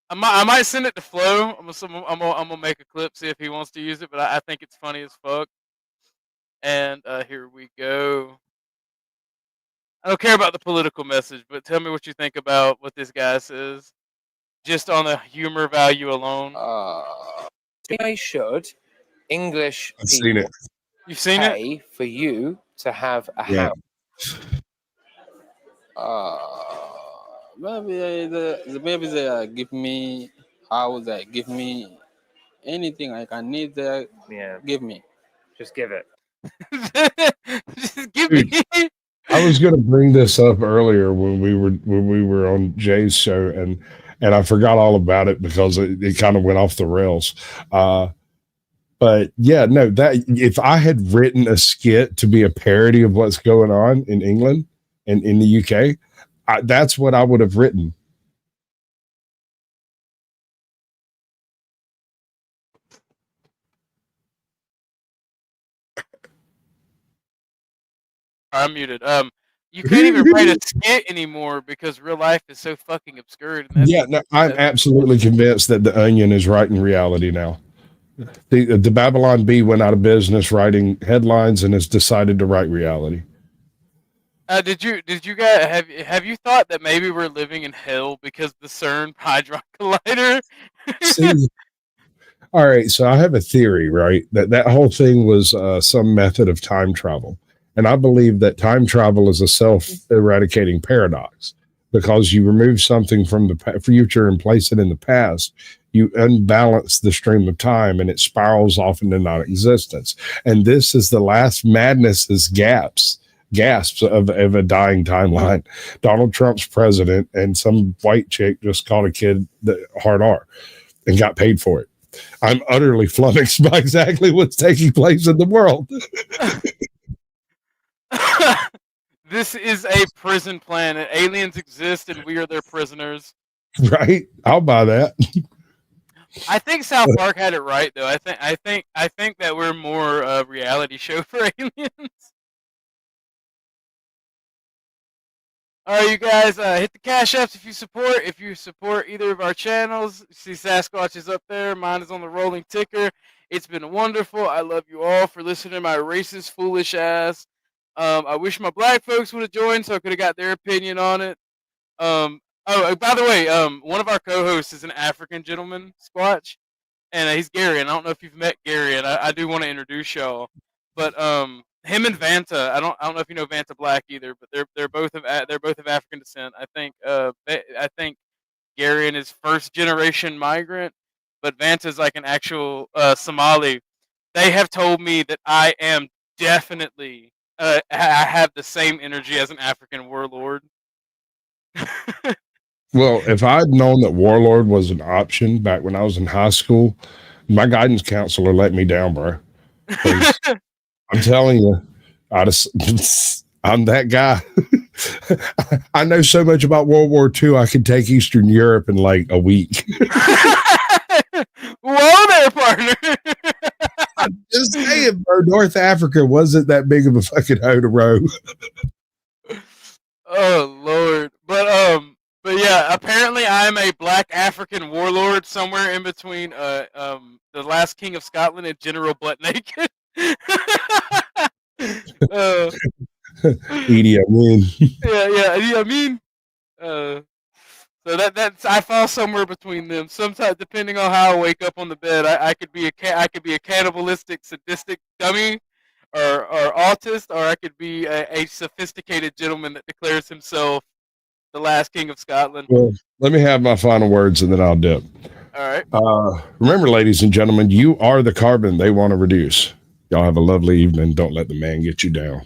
might send it to Flo. I'm gonna make a clip, see if he wants to use it, but I think it's funny as fuck. And here we go. I don't care about the political message, but tell me what you think about what this guy says, just on the humor value alone. I should English I've seen it. You've seen pay for you to have a house. Maybe they give me house, they give me anything I can need. They give me. Just give it. Just give me. I was going to bring this up earlier when we were on Jay's show, and I forgot all about it because it kind of went off the rails. But yeah, no, that if I had written a skit to be a parody of what's going on in England and in the UK, that's what I would have written. I'm muted. You can't even write a skit anymore because real life is so fucking obscure. Yeah, no, I'm absolutely convinced that The Onion is writing reality now. The Babylon Bee went out of business writing headlines and has decided to write reality. Did you guys have you thought that maybe we're living in hell because the CERN Hadron Collider? See, all right, so I have a theory, right? That whole thing was some method of time travel. And I believe that time travel is a self-eradicating paradox because you remove something from the future and place it in the past. You unbalance the stream of time and it spirals off into non-existence. And this is the last madness's gasps of a dying timeline. Donald Trump's president and some white chick just called a kid the hard R and got paid for it. I'm utterly flummoxed by exactly what's taking place in the world. This is a prison planet. Aliens exist and we are their prisoners. Right? I'll buy that. I think South Park had it right though. I think that we're more a reality show for aliens. All right, you guys, hit the Cash Apps if you support. If you support either of our channels, see Sasquatch is up there. Mine is on the rolling ticker. It's been wonderful. I love you all for listening to my racist, foolish ass. I wish my black folks would have joined so I could have got their opinion on it. By the way, one of our co-hosts is an African gentleman, Squatch, and he's Gary. And I don't know if you've met Gary, and I do want to introduce y'all. But him and Vanta, I don't know if you know Vanta Black either, but they're both of African descent. I think Gary is first generation migrant, but Vanta's like an actual Somali. They have told me that I am definitely I have the same energy as an African warlord. Well, if I'd known that warlord was an option back when I was in high school, my guidance counselor let me down, bro. 'Cause I'm telling you, I'm that guy. I know so much about World War II. I could take Eastern Europe in like a week. Whoa there, partner. I'm just saying, bro. North Africa wasn't that big of a fucking hoe to row. Oh Lord, but yeah, apparently I'm a black African warlord somewhere in between the last king of Scotland and General Butt Naked. Edie Amin. Yeah, Idi Amin. So that's I fall somewhere between them. Sometimes, depending on how I wake up on the bed, I could be a cannibalistic, sadistic dummy, or autist, or I could be a sophisticated gentleman that declares himself the last king of Scotland. Well, let me have my final words and then I'll dip. All right. Remember, ladies and gentlemen, you are the carbon they want to reduce. Y'all have a lovely evening. Don't let the man get you down.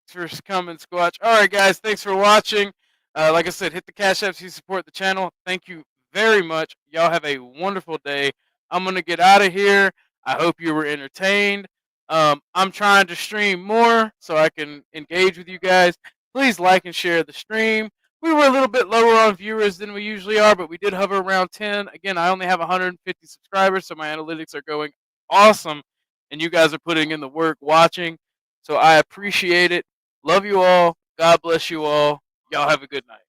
Thanks for coming, Squatch. All right, guys. Thanks for watching. Like I said, hit the Cash App to support the channel. Thank you very much. Y'all have a wonderful day. I'm going to get out of here. I hope you were entertained. I'm trying to stream more so I can engage with you guys. Please like and share the stream. We were a little bit lower on viewers than we usually are, but we did hover around 10. Again, I only have 150 subscribers, so my analytics are going awesome, and you guys are putting in the work watching. So I appreciate it. Love you all. God bless you all. Y'all have a good night.